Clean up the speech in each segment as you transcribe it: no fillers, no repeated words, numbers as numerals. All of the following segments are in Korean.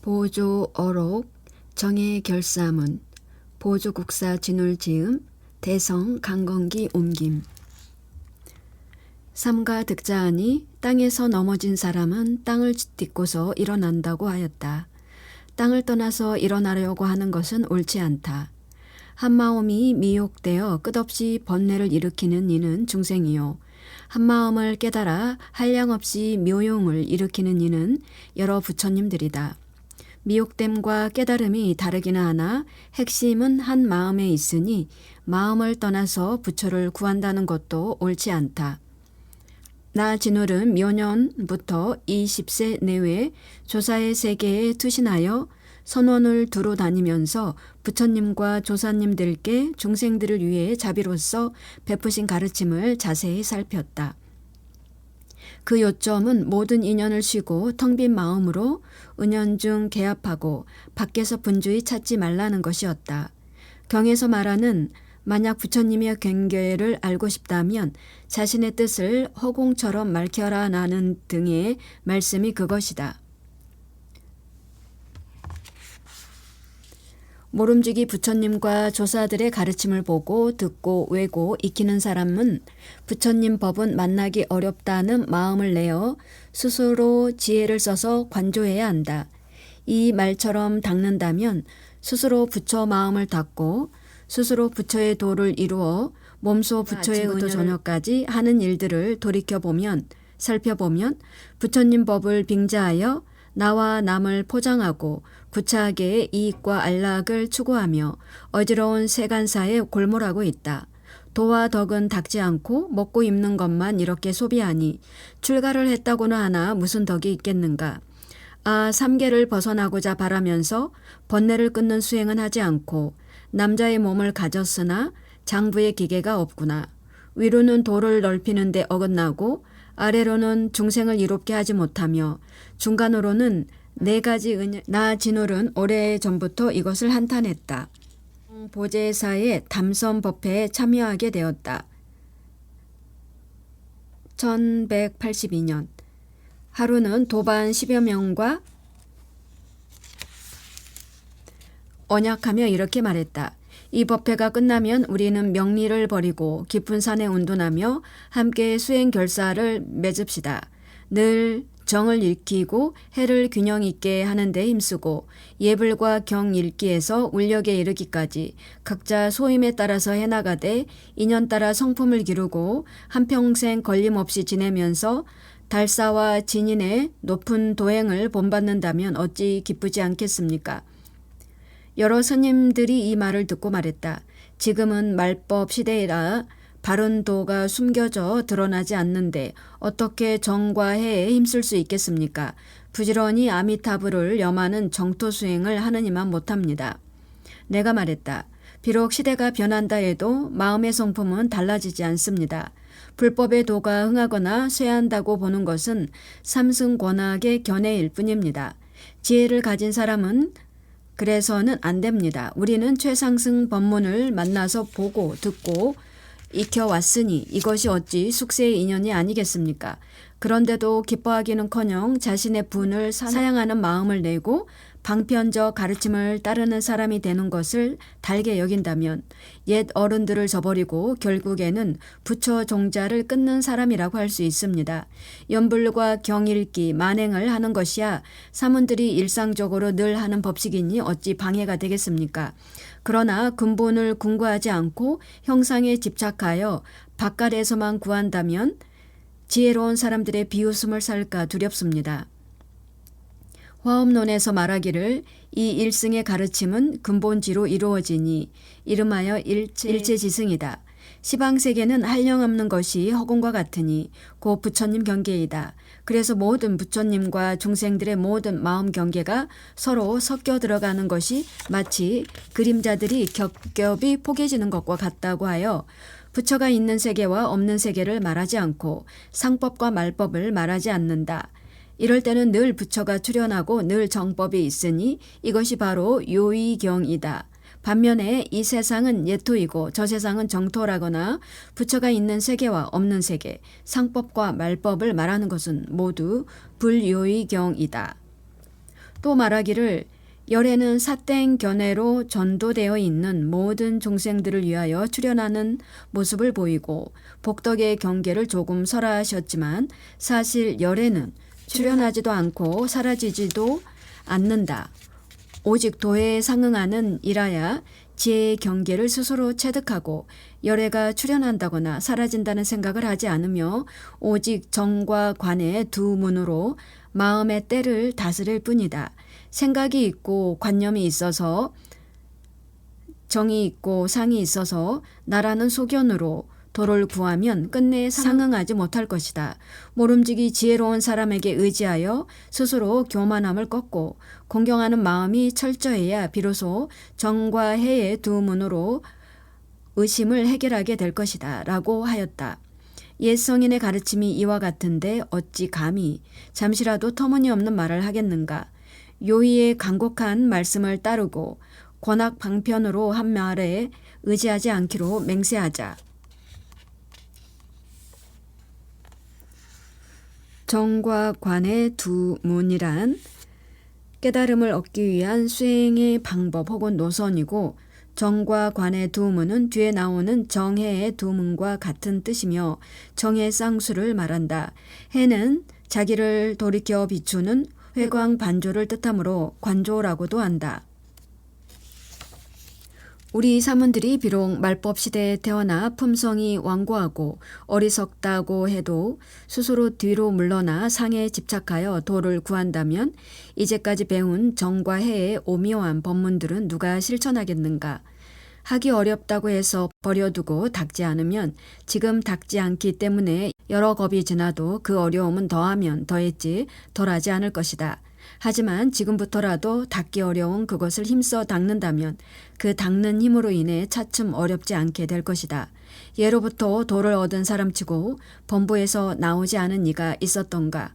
보조 어록, 정의 결사문, 보조국사 진울지음, 대성 강건기 옮김. 삼가 득자하니 땅에서 넘어진 사람은 땅을 딛고서 일어난다고 하였다. 땅을 떠나서 일어나려고 하는 것은 옳지 않다. 한마음이 미혹되어 끝없이 번뇌를 일으키는 이는 중생이요. 한마음을 깨달아 한량없이 묘용을 일으키는 이는 여러 부처님들이다. 미혹됨과 깨달음이 다르기는 하나 핵심은 한 마음에 있으니 마음을 떠나서 부처를 구한다는 것도 옳지 않다. 나 진울은 묘년부터 20세 내외 조사의 세계에 투신하여 선원을 두루 다니면서 부처님과 조사님들께 중생들을 위해 자비로서 베푸신 가르침을 자세히 살폈다. 그 요점은 모든 인연을 쉬고 텅 빈 마음으로 은연중 개합하고 밖에서 분주히 찾지 말라는 것이었다. 경에서 말하는 만약 부처님의 경계를 알고 싶다면 자신의 뜻을 허공처럼 밝혀라 나는 등의 말씀이 그것이다. 모름지기 부처님과 조사들의 가르침을 보고 듣고 외고 익히는 사람은 부처님 법은 만나기 어렵다는 마음을 내어 스스로 지혜를 써서 관조해야 한다. 이 말처럼 닦는다면 스스로 부처 마음을 닦고 스스로 부처의 도를 이루어 몸소 부처의 은혜로 저녁까지 하는 일들을 살펴보면 부처님 법을 빙자하여 나와 남을 포장하고 구차하게 이익과 안락을 추구하며 어지러운 세간사에 골몰하고 있다. 도와 덕은 닦지 않고 먹고 입는 것만 이렇게 소비하니 출가를 했다고는 하나 무슨 덕이 있겠는가. 삼계를 벗어나고자 바라면서 번뇌를 끊는 수행은 하지 않고 남자의 몸을 가졌으나 장부의 기계가 없구나. 위로는 도를 넓히는 데 어긋나고 아래로는 중생을 이롭게 하지 못하며 중간으로는 네 가지 나 진울은 오래전부터 이것을 한탄했다. 보제사의 담선법회에 참여하게 되었다. 1182년 하루는 도반 10여 명과 언약하며 이렇게 말했다. 이 법회가 끝나면 우리는 명리를 버리고 깊은 산에 운둔하며 함께 수행 결사를 맺읍시다. 늘 정을 익히고 해를 균형 있게 하는 데 힘쓰고 예불과 경 읽기에서 울력에 이르기까지 각자 소임에 따라서 해나가되 인연 따라 성품을 기르고 한평생 걸림없이 지내면서 달사와 진인의 높은 도행을 본받는다면 어찌 기쁘지 않겠습니까? 여러 스님들이 이 말을 듣고 말했다. 지금은 말법 시대이라 바른 도가 숨겨져 드러나지 않는데 어떻게 정과 해에 힘쓸 수 있겠습니까? 부지런히 아미타불을 염하는 정토 수행을 하느니만 못합니다. 내가 말했다. 비록 시대가 변한다 해도 마음의 성품은 달라지지 않습니다. 불법의 도가 흥하거나 쇠한다고 보는 것은 삼승 권악의 견해일 뿐입니다. 지혜를 가진 사람은 그래서는 안 됩니다. 우리는 최상승 법문을 만나서 보고 듣고 익혀왔으니 이것이 어찌 숙세의 인연이 아니겠습니까? 그런데도 기뻐하기는커녕 자신의 분을 사양하는 마음을 내고 방편적 가르침을 따르는 사람이 되는 것을 달게 여긴다면 옛 어른들을 저버리고 결국에는 부처 종자를 끊는 사람이라고 할 수 있습니다. 연불과 경읽기, 만행을 하는 것이야 사문들이 일상적으로 늘 하는 법식이니 어찌 방해가 되겠습니까? 그러나 근본을 궁구하지 않고 형상에 집착하여 바깥에서만 구한다면 지혜로운 사람들의 비웃음을 살까 두렵습니다. 화엄론에서 말하기를 이 일승의 가르침은 근본지로 이루어지니 이름하여 일체지승이다. 시방세계는 한량없는 것이 허공과 같으니 곧 부처님 경계이다. 그래서 모든 부처님과 중생들의 모든 마음 경계가 서로 섞여 들어가는 것이 마치 그림자들이 겹겹이 포개지는 것과 같다고 하여 부처가 있는 세계와 없는 세계를 말하지 않고 상법과 말법을 말하지 않는다. 이럴 때는 늘 부처가 출현하고 늘 정법이 있으니 이것이 바로 요의경이다. 반면에 이 세상은 예토이고 저 세상은 정토라거나 부처가 있는 세계와 없는 세계, 상법과 말법을 말하는 것은 모두 불요의경이다. 또 말하기를 열애는 삿된 견해로 전도되어 있는 모든 중생들을 위하여 출현하는 모습을 보이고 복덕의 경계를 조금 설하셨지만 사실 열애는 출현하지도 않고 사라지지도 않는다. 오직 도에 상응하는 일하야 지혜의 경계를 스스로 체득하고 열애가 출현한다거나 사라진다는 생각을 하지 않으며 오직 정과 관의 두 문으로 마음의 때를 다스릴 뿐이다. 생각이 있고 관념이 있어서 정이 있고 상이 있어서 나라는 소견으로 도를 구하면 끝내 상응하지 못할 것이다. 모름지기 지혜로운 사람에게 의지하여 스스로 교만함을 꺾고 공경하는 마음이 철저해야 비로소 정과 해의 두 문으로 의심을 해결하게 될 것이다. 라고 하였다. 옛 성인의 가르침이 이와 같은데 어찌 감히 잠시라도 터무니없는 말을 하겠는가. 요의의 간곡한 말씀을 따르고 권악 방편으로 한 말에 의지하지 않기로 맹세하자. 정과 관의 두 문이란 깨달음을 얻기 위한 수행의 방법 혹은 노선이고 정과 관의 두 문은 뒤에 나오는 정해의 두 문과 같은 뜻이며 정의 쌍수를 말한다. 해는 자기를 돌이켜 비추는 회광 반조를 뜻하므로 관조라고도 한다. 우리 사문들이 비록 말법 시대에 태어나 품성이 완고하고 어리석다고 해도 스스로 뒤로 물러나 상에 집착하여 도를 구한다면 이제까지 배운 정과 해의 오묘한 법문들은 누가 실천하겠는가. 하기 어렵다고 해서 버려두고 닦지 않으면 지금 닦지 않기 때문에 여러 겁이 지나도 그 어려움은 더하면 더했지 덜하지 않을 것이다. 하지만 지금부터라도 닦기 어려운 그것을 힘써 닦는다면 그 닦는 힘으로 인해 차츰 어렵지 않게 될 것이다. 예로부터 도를 얻은 사람치고 범부에서 나오지 않은 이가 있었던가.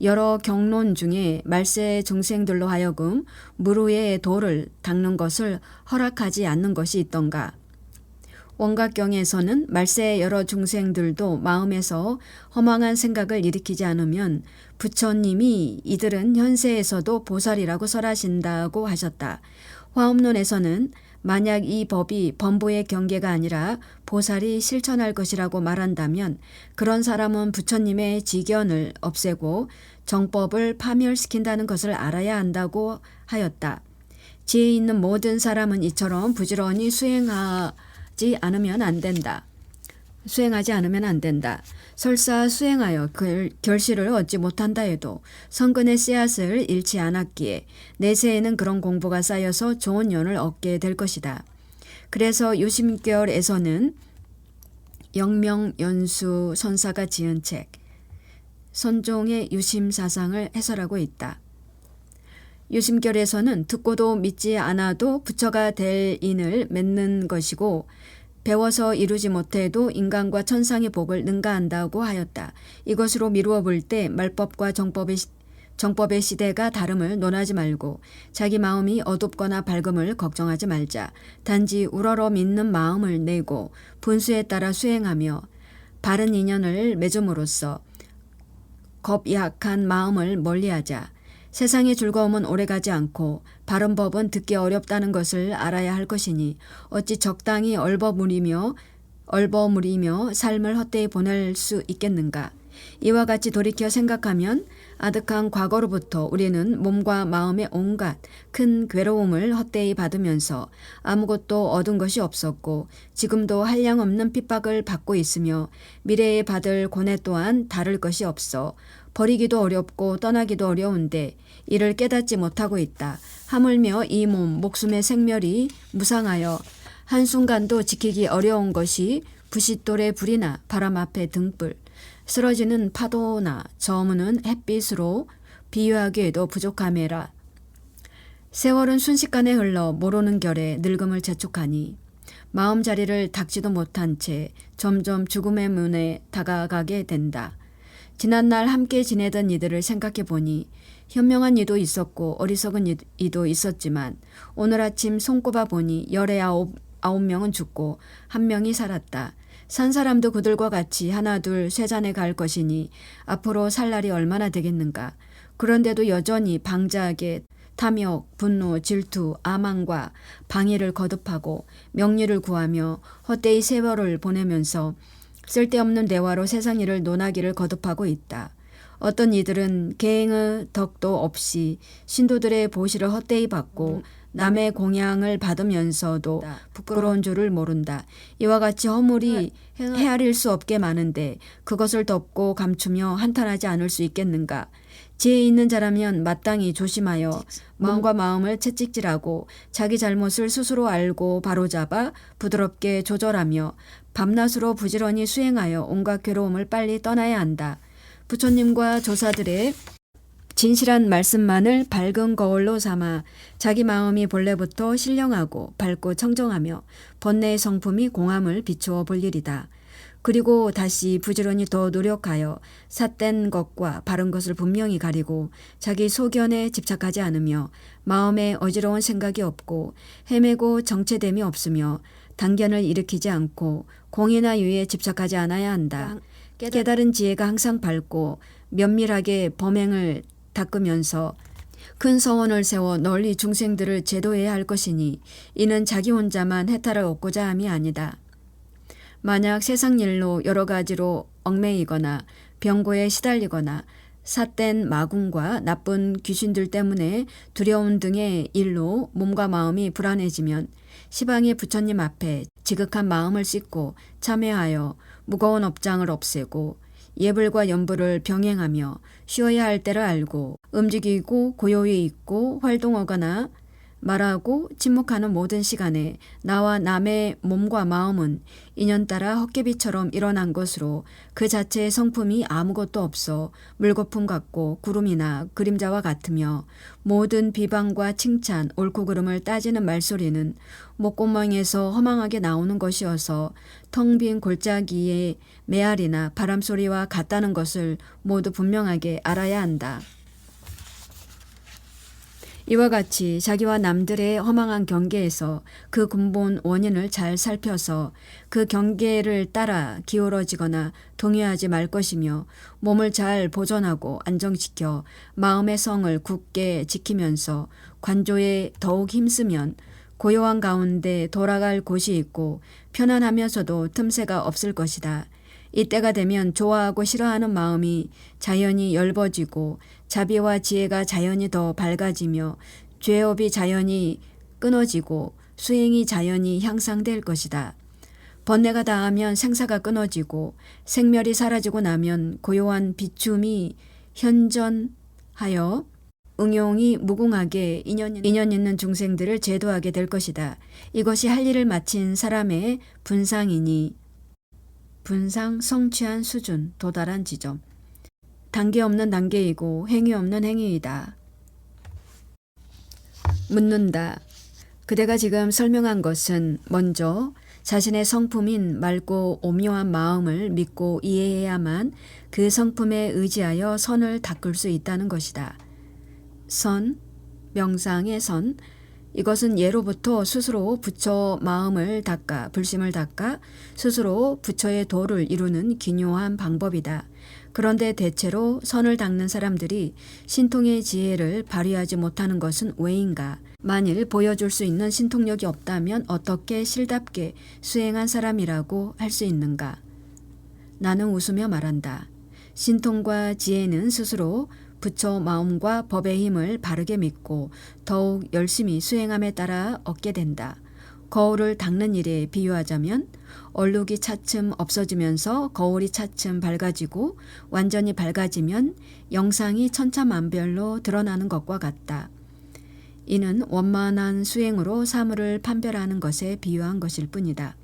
여러 경론 중에 말세 중생들로 하여금 무루의 도를 닦는 것을 허락하지 않는 것이 있던가. 원각경에서는 말세의 여러 중생들도 마음에서 허망한 생각을 일으키지 않으면 부처님이 이들은 현세에서도 보살이라고 설하신다고 하셨다. 화엄론에서는 만약 이 법이 범부의 경계가 아니라 보살이 실천할 것이라고 말한다면 그런 사람은 부처님의 지견을 없애고 정법을 파멸시킨다는 것을 알아야 한다고 하였다. 지혜 있는 모든 사람은 이처럼 부지런히 수행하지 않으면 안 된다. 설사 수행하여 결실을 얻지 못한다 해도 성근의 씨앗을 잃지 않았기에 내세에는 그런 공부가 쌓여서 좋은 연을 얻게 될 것이다. 그래서 유심결에서는 영명연수 선사가 지은 책 선종의 유심사상을 해설하고 있다. 유심결에서는 듣고도 믿지 않아도 부처가 될 인을 맺는 것이고 배워서 이루지 못해도 인간과 천상의 복을 능가한다고 하였다. 이것으로 미루어 볼 때 말법과 정법의 시대가 다름을 논하지 말고 자기 마음이 어둡거나 밝음을 걱정하지 말자. 단지 우러러 믿는 마음을 내고 분수에 따라 수행하며 바른 인연을 맺음으로써 겁 약한 마음을 멀리하자. 세상의 즐거움은 오래가지 않고 바른 법은 듣기 어렵다는 것을 알아야 할 것이니 어찌 적당히 얼버무리며 삶을 헛되이 보낼 수 있겠는가. 이와 같이 돌이켜 생각하면 아득한 과거로부터 우리는 몸과 마음의 온갖 큰 괴로움을 헛되이 받으면서 아무것도 얻은 것이 없었고 지금도 한량없는 핍박을 받고 있으며 미래에 받을 고뇌 또한 다를 것이 없어 버리기도 어렵고 떠나기도 어려운데 이를 깨닫지 못하고 있다. 하물며 이 목숨의 생멸이 무상하여 한순간도 지키기 어려운 것이 부싯돌의 불이나 바람 앞에 등불, 쓰러지는 파도나 저무는 햇빛으로 비유하기에도 부족함이라. 세월은 순식간에 흘러 모르는 결에 늙음을 재촉하니 마음자리를 닦지도 못한 채 점점 죽음의 문에 다가가게 된다. 지난날 함께 지내던 이들을 생각해 보니 현명한 이도 있었고 어리석은 이도 있었지만 오늘 아침 손꼽아 보니 19명은 죽고 1명이 살았다. 산 사람도 그들과 같이 하나 둘 쇠잔에 갈 것이니 앞으로 살 날이 얼마나 되겠는가. 그런데도 여전히 방자하게 탐욕, 분노, 질투, 아망과 방해를 거듭하고 명리를 구하며 헛되이 세월을 보내면서 쓸데없는 대화로 세상 일을 논하기를 거듭하고 있다. 어떤 이들은 계행의 덕도 없이 신도들의 보시를 헛되이 받고 남의 공양을 받으면서도 부끄러운 줄을 모른다. 이와 같이 허물이 헤아릴 수 없게 많은데 그것을 덮고 감추며 한탄하지 않을 수 있겠는가. 지혜 있는 자라면 마땅히 조심하여 몸과 마음을 채찍질하고 자기 잘못을 스스로 알고 바로잡아 부드럽게 조절하며 밤낮으로 부지런히 수행하여 온갖 괴로움을 빨리 떠나야 한다. 부처님과 조사들의 진실한 말씀만을 밝은 거울로 삼아 자기 마음이 본래부터 신령하고 밝고 청정하며 번뇌의 성품이 공함을 비추어 볼 일이다. 그리고 다시 부지런히 더 노력하여 삿된 것과 바른 것을 분명히 가리고 자기 소견에 집착하지 않으며 마음에 어지러운 생각이 없고 헤매고 정체됨이 없으며 단견을 일으키지 않고 공의나 유의에 집착하지 않아야 한다. 깨달은 지혜가 항상 밝고 면밀하게 범행을 닦으면서 큰 서원을 세워 널리 중생들을 제도해야 할 것이니 이는 자기 혼자만 해탈을 얻고자 함이 아니다. 만약 세상 일로 여러 가지로 얽매이거나 병고에 시달리거나 삿된 마궁과 나쁜 귀신들 때문에 두려움 등의 일로 몸과 마음이 불안해지면 시방의 부처님 앞에 지극한 마음을 씻고 참회하여 무거운 업장을 없애고 예불과 연불을 병행하며 쉬어야 할 때를 알고 움직이고 고요히 있고 활동하거나 말하고 침묵하는 모든 시간에 나와 남의 몸과 마음은 인연 따라 헛개비처럼 일어난 것으로 그 자체의 성품이 아무것도 없어 물거품 같고 구름이나 그림자와 같으며 모든 비방과 칭찬, 옳고 그름을 따지는 말소리는 목구멍에서 허망하게 나오는 것이어서 텅 빈 골짜기의 메아리나 바람소리와 같다는 것을 모두 분명하게 알아야 한다. 이와 같이 자기와 남들의 허망한 경계에서 그 근본 원인을 잘 살펴서 그 경계를 따라 기울어지거나 동요하지 말 것이며 몸을 잘 보존하고 안정시켜 마음의 성을 굳게 지키면서 관조에 더욱 힘쓰면 고요한 가운데 돌아갈 곳이 있고 편안하면서도 틈새가 없을 것이다. 이때가 되면 좋아하고 싫어하는 마음이 자연히 엷어지고 자비와 지혜가 자연히 더 밝아지며 죄업이 자연히 끊어지고 수행이 자연히 향상될 것이다. 번뇌가 다하면 생사가 끊어지고 생멸이 사라지고 나면 고요한 비춤이 현전하여 응용이 무궁하게 인연 있는 중생들을 제도하게 될 것이다. 이것이 할 일을 마친 사람의 분상이니 분상 성취한 수준, 도달한 지점. 단계 없는 단계이고 행위 없는 행위이다. 묻는다. 그대가 지금 설명한 것은 먼저 자신의 성품인 맑고 오묘한 마음을 믿고 이해해야만 그 성품에 의지하여 선을 닦을 수 있다는 것이다. 선, 명상의 선, 이것은 예로부터 스스로 부처 마음을 닦아 불심을 닦아 스스로 부처의 도를 이루는 기묘한 방법이다. 그런데 대체로 선을 닦는 사람들이 신통의 지혜를 발휘하지 못하는 것은 왜인가? 만일 보여줄 수 있는 신통력이 없다면 어떻게 실답게 수행한 사람이라고 할 수 있는가? 나는 웃으며 말한다. 신통과 지혜는 스스로 부처 마음과 법의 힘을 바르게 믿고 더욱 열심히 수행함에 따라 얻게 된다. 거울을 닦는 일에 비유하자면 얼룩이 차츰 없어지면서 거울이 차츰 밝아지고 완전히 밝아지면 영상이 천차만별로 드러나는 것과 같다. 이는 원만한 수행으로 사물을 판별하는 것에 비유한 것일 뿐이다.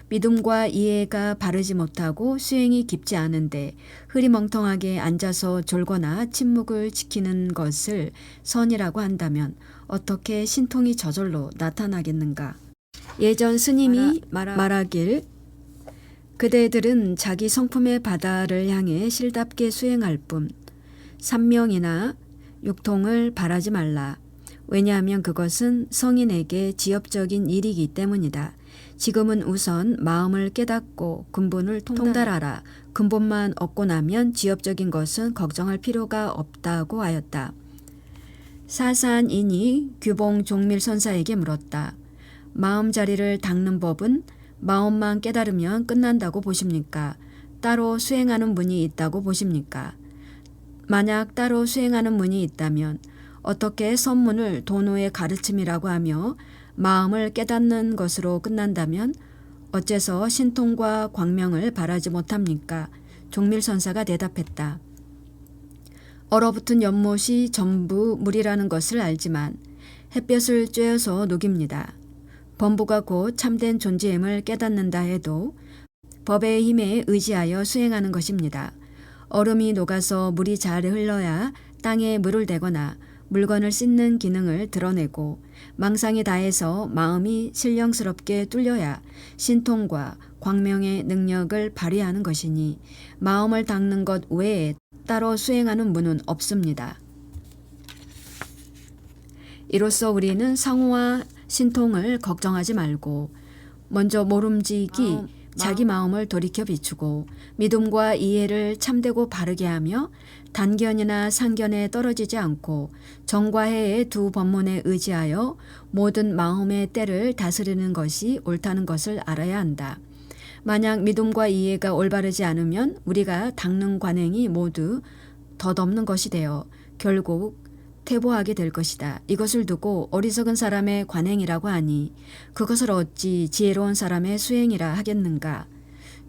믿음과 이해가 바르지 못하고 수행이 깊지 않은데 흐리멍텅하게 앉아서 졸거나 침묵을 지키는 것을 선이라고 한다면 어떻게 신통이 저절로 나타나겠는가? 예전 스님이 말하길 그대들은 자기 성품의 바다를 향해 실답게 수행할 뿐 삼명이나 육통을 바라지 말라. 왜냐하면 그것은 성인에게 지엽적인 일이기 때문이다. 지금은 우선 마음을 깨닫고 근본을 통달하라. 근본만 얻고 나면 지엽적인 것은 걱정할 필요가 없다고 하였다. 사산인이 규봉 종밀선사에게 물었다. 마음자리를 닦는 법은 마음만 깨달으면 끝난다고 보십니까? 따로 수행하는 문이 있다고 보십니까? 만약 따로 수행하는 문이 있다면 어떻게 선문을 도노의 가르침이라고 하며 마음을 깨닫는 것으로 끝난다면 어째서 신통과 광명을 바라지 못합니까? 종밀선사가 대답했다. 얼어붙은 연못이 전부 물이라는 것을 알지만 햇볕을 쬐어서 녹입니다. 범부가 곧 참된 존재임을 깨닫는다 해도 법의 힘에 의지하여 수행하는 것입니다. 얼음이 녹아서 물이 잘 흘러야 땅에 물을 대거나 물건을 씻는 기능을 드러내고 망상이 다해서 마음이 신령스럽게 뚫려야 신통과 광명의 능력을 발휘하는 것이니 마음을 닦는 것 외에 따로 수행하는 문은 없습니다. 이로써 우리는 상호와 신통을 걱정하지 말고 먼저 모름지기 자기 마음을 돌이켜 비추고 믿음과 이해를 참되고 바르게 하며 단견이나 상견에 떨어지지 않고 정과 해의 두 법문에 의지하여 모든 마음의 때를 다스리는 것이 옳다는 것을 알아야 한다. 만약 믿음과 이해가 올바르지 않으면 우리가 닦는 관행이 모두 덧없는 것이 되어 결국 퇴보하게 될 것이다. 이것을 두고 어리석은 사람의 관행이라고 하니 그것을 어찌 지혜로운 사람의 수행이라 하겠는가.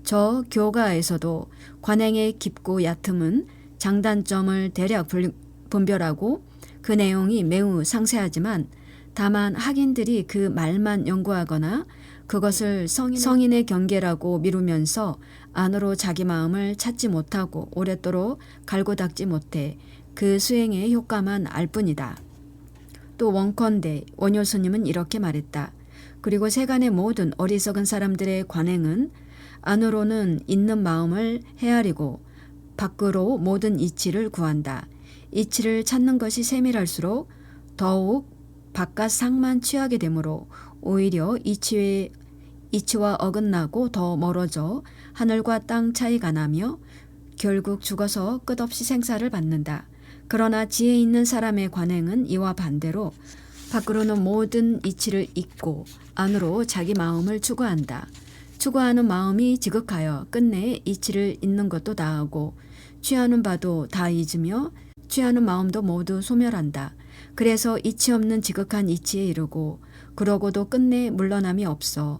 저 교가에서도 관행의 깊고 얕음은 장단점을 대략 분별하고 그 내용이 매우 상세하지만 다만 학인들이 그 말만 연구하거나 그것을 성인의 경계라고 미루면서 안으로 자기 마음을 찾지 못하고 오랫도록 갈고 닦지 못해 그 수행의 효과만 알 뿐이다. 또 원컨대 원효 스님은 이렇게 말했다. 그리고 세간의 모든 어리석은 사람들의 관행은 안으로는 있는 마음을 헤아리고 밖으로 모든 이치를 구한다. 이치를 찾는 것이 세밀할수록 더욱 바깥 상만 취하게 되므로 오히려 이치와 어긋나고 더 멀어져 하늘과 땅 차이가 나며 결국 죽어서 끝없이 생사를 받는다. 그러나 지혜 있는 사람의 관행은 이와 반대로 밖으로는 모든 이치를 잊고 안으로 자기 마음을 추구한다. 추구하는 마음이 지극하여 끝내 이치를 잊는 것도 다하고 취하는 바도 다 잊으며 취하는 마음도 모두 소멸한다. 그래서 이치 없는 지극한 이치에 이르고 그러고도 끝내 물러남이 없어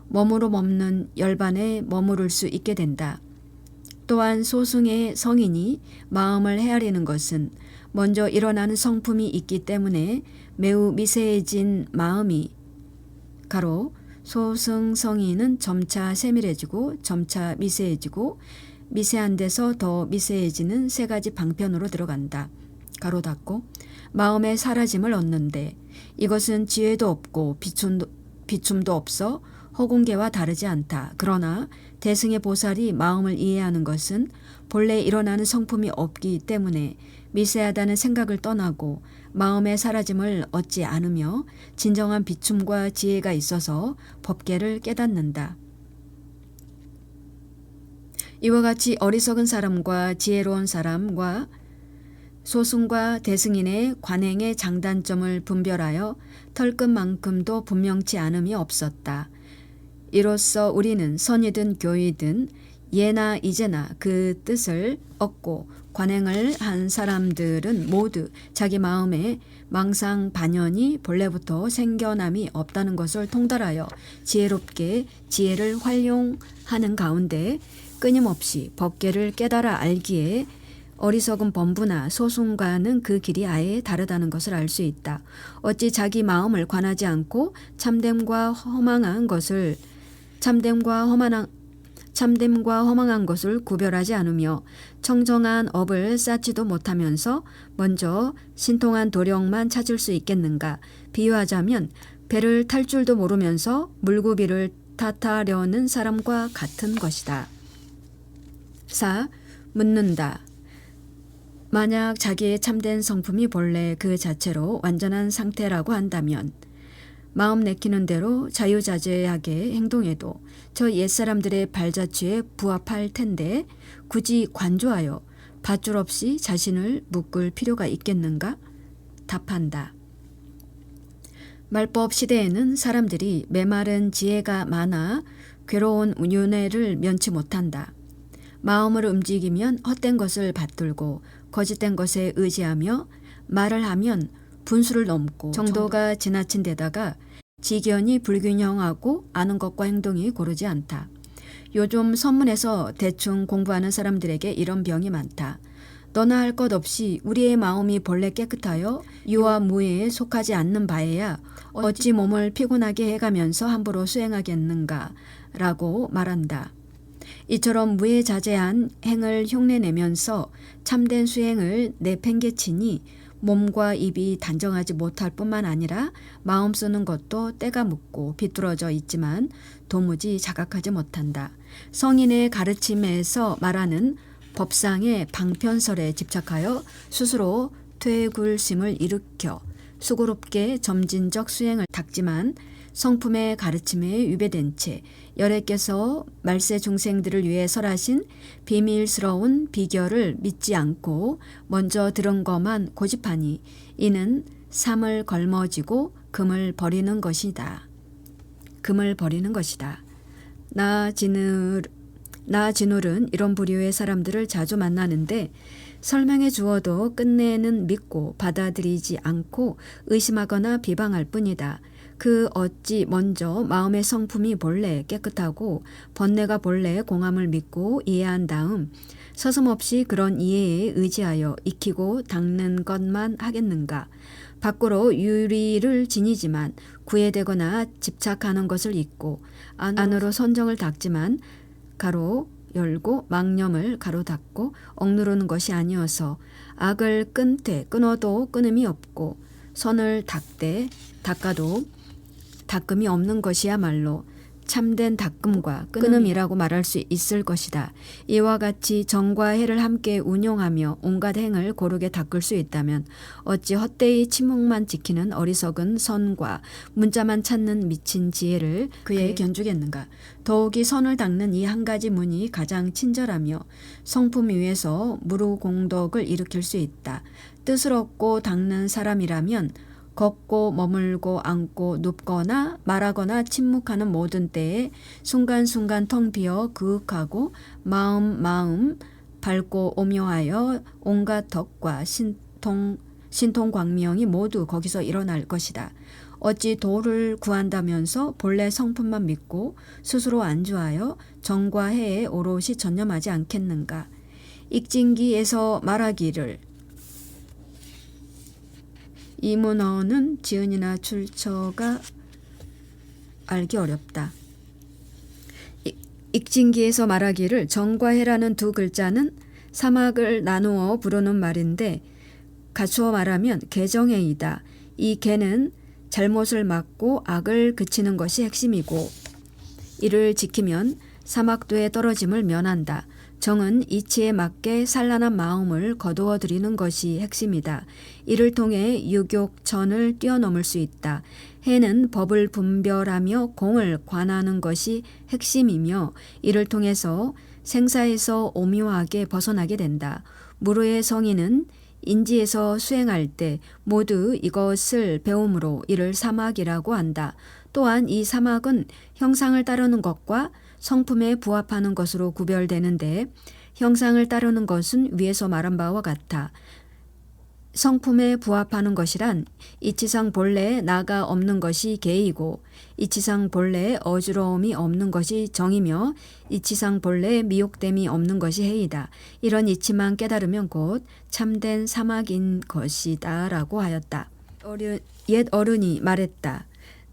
머무로 머무는 열반에 머무를 수 있게 된다. 또한 소승의 성인이 마음을 헤아리는 것은 먼저 일어나는 성품이 있기 때문에 매우 미세해진 마음이 가로 소승 성인은 점차 세밀해지고 점차 미세해지고 미세한 데서 더 미세해지는 세 가지 방편으로 들어간다. 가로 닫고 마음의 사라짐을 얻는데 이것은 지혜도 없고 비춤도 없어 허공계와 다르지 않다. 그러나 대승의 보살이 마음을 이해하는 것은 본래 일어나는 성품이 없기 때문에 미세하다는 생각을 떠나고 마음의 사라짐을 얻지 않으며 진정한 비춤과 지혜가 있어서 법계를 깨닫는다. 이와 같이 어리석은 사람과 지혜로운 사람과 소승과 대승인의 관행의 장단점을 분별하여 털끝만큼도 분명치 않음이 없었다. 이로써 우리는 선이든 교이든 예나 이제나 그 뜻을 얻고 관행을 한 사람들은 모두 자기 마음에 망상 반연이 본래부터 생겨남이 없다는 것을 통달하여 지혜롭게 지혜를 활용하는 가운데 끊임없이 법계를 깨달아 알기에 어리석은 범부나 소승과는 그 길이 아예 다르다는 것을 알 수 있다. 어찌 자기 마음을 관하지 않고 참됨과 허망한 것을 구별하지 않으며 청정한 업을 쌓지도 못하면서 먼저 신통한 도력만 찾을 수 있겠는가. 비유하자면 배를 탈 줄도 모르면서 물구비를 탓하려는 사람과 같은 것이다. 4. 묻는다. 만약 자기의 참된 성품이 본래 그 자체로 완전한 상태라고 한다면 마음 내키는 대로 자유자재하게 행동해도 저 옛사람들의 발자취에 부합할 텐데 굳이 관조하여 밧줄 없이 자신을 묶을 필요가 있겠는가? 답한다. 말법 시대에는 사람들이 메마른 지혜가 많아 괴로운 윤회를 면치 못한다. 마음을 움직이면 헛된 것을 받들고 거짓된 것에 의지하며 말을 하면 분수를 넘고 정도가 지나친 데다가 지견이 불균형하고 아는 것과 행동이 고르지 않다. 요즘 선문에서 대충 공부하는 사람들에게 이런 병이 많다. 너나 할 것 없이 우리의 마음이 본래 깨끗하여 유와 무에 속하지 않는 바에야 어찌 몸을 피곤하게 해가면서 함부로 수행하겠는가 라고 말한다. 이처럼 무에자제한 행을 흉내내면서 참된 수행을 내팽개치니 몸과 입이 단정하지 못할 뿐만 아니라 마음 쓰는 것도 때가 묻고 비뚤어져 있지만 도무지 자각하지 못한다. 성인의 가르침에서 말하는 법상의 방편설에 집착하여 스스로 퇴굴심을 일으켜 수고롭게 점진적 수행을 닦지만 성품의 가르침에 위배된 채 열애께서 말세 중생들을 위해 설하신 비밀스러운 비결을 믿지 않고 먼저 들은 것만 고집하니 이는 삼을 걸머지고 금을 버리는 것이다. 금을 버리는 것이다. 나진울은 이런 부류의 사람들을 자주 만나는데 설명해 주어도 끝내는 믿고 받아들이지 않고 의심하거나 비방할 뿐이다. 그 어찌 먼저 마음의 성품이 본래 깨끗하고 번뇌가 본래 공함을 믿고 이해한 다음 서슴없이 그런 이해에 의지하여 익히고 닦는 것만 하겠는가. 밖으로 유리를 지니지만 구애되거나 집착하는 것을 잊고 안으로 선정을 닦지만 가로 열고 망념을 가로 닫고 억누르는 것이 아니어서 악을 끊어도 끊음이 없고 선을 닦아도 닦음이 없는 것이야말로 참된 닦음과 끊음이라고 말할 수 있을 것이다. 이와 같이 정과 해를 함께 운용하며 온갖 행을 고르게 닦을 수 있다면 어찌 헛되이 침묵만 지키는 어리석은 선과 문자만 찾는 미친 지혜를 그에 견주겠는가. 더욱이 선을 닦는 이 한 가지 문이 가장 친절하며 성품 위에서 무루공덕을 일으킬 수 있다. 뜻을 얻고 닦는 사람이라면 걷고 머물고 앉고 눕거나 말하거나 침묵하는 모든 때에 순간순간 텅 비어 그윽하고 마음 밝고 오묘하여 온갖 덕과 신통광명이 모두 거기서 일어날 것이다. 어찌 도를 구한다면서 본래 성품만 믿고 스스로 안주하여 정과 해에 오롯이 전념하지 않겠는가. 익진기에서 말하기를 이 문어는 지은이나 출처가 알기 어렵다. 익진기에서 말하기를 정과 해라는 두 글자는 사막을 나누어 부르는 말인데 갖추어 말하면 개정해이다. 이 개는 잘못을 막고 악을 그치는 것이 핵심이고 이를 지키면 사막도에 떨어짐을 면한다. 정은 이치에 맞게 산란한 마음을 거두어 들이는 것이 핵심이다. 이를 통해 유욕천을 뛰어넘을 수 있다. 해는 법을 분별하며 공을 관하는 것이 핵심이며 이를 통해서 생사에서 오묘하게 벗어나게 된다. 무르의 성인은 인지에서 수행할 때 모두 이것을 배움으로 이를 사막이라고 한다. 또한 이 사막은 형상을 따르는 것과 성품에 부합하는 것으로 구별되는데 형상을 따르는 것은 위에서 말한 바와 같아. 성품에 부합하는 것이란 이치상 본래에 나가 없는 것이 계이고 이치상 본래에 어지러움이 없는 것이 정이며 이치상 본래에 미혹됨이 없는 것이 해이다. 이런 이치만 깨달으면 곧 참된 사막인 것이다 라고 하였다. 옛 어른이 말했다.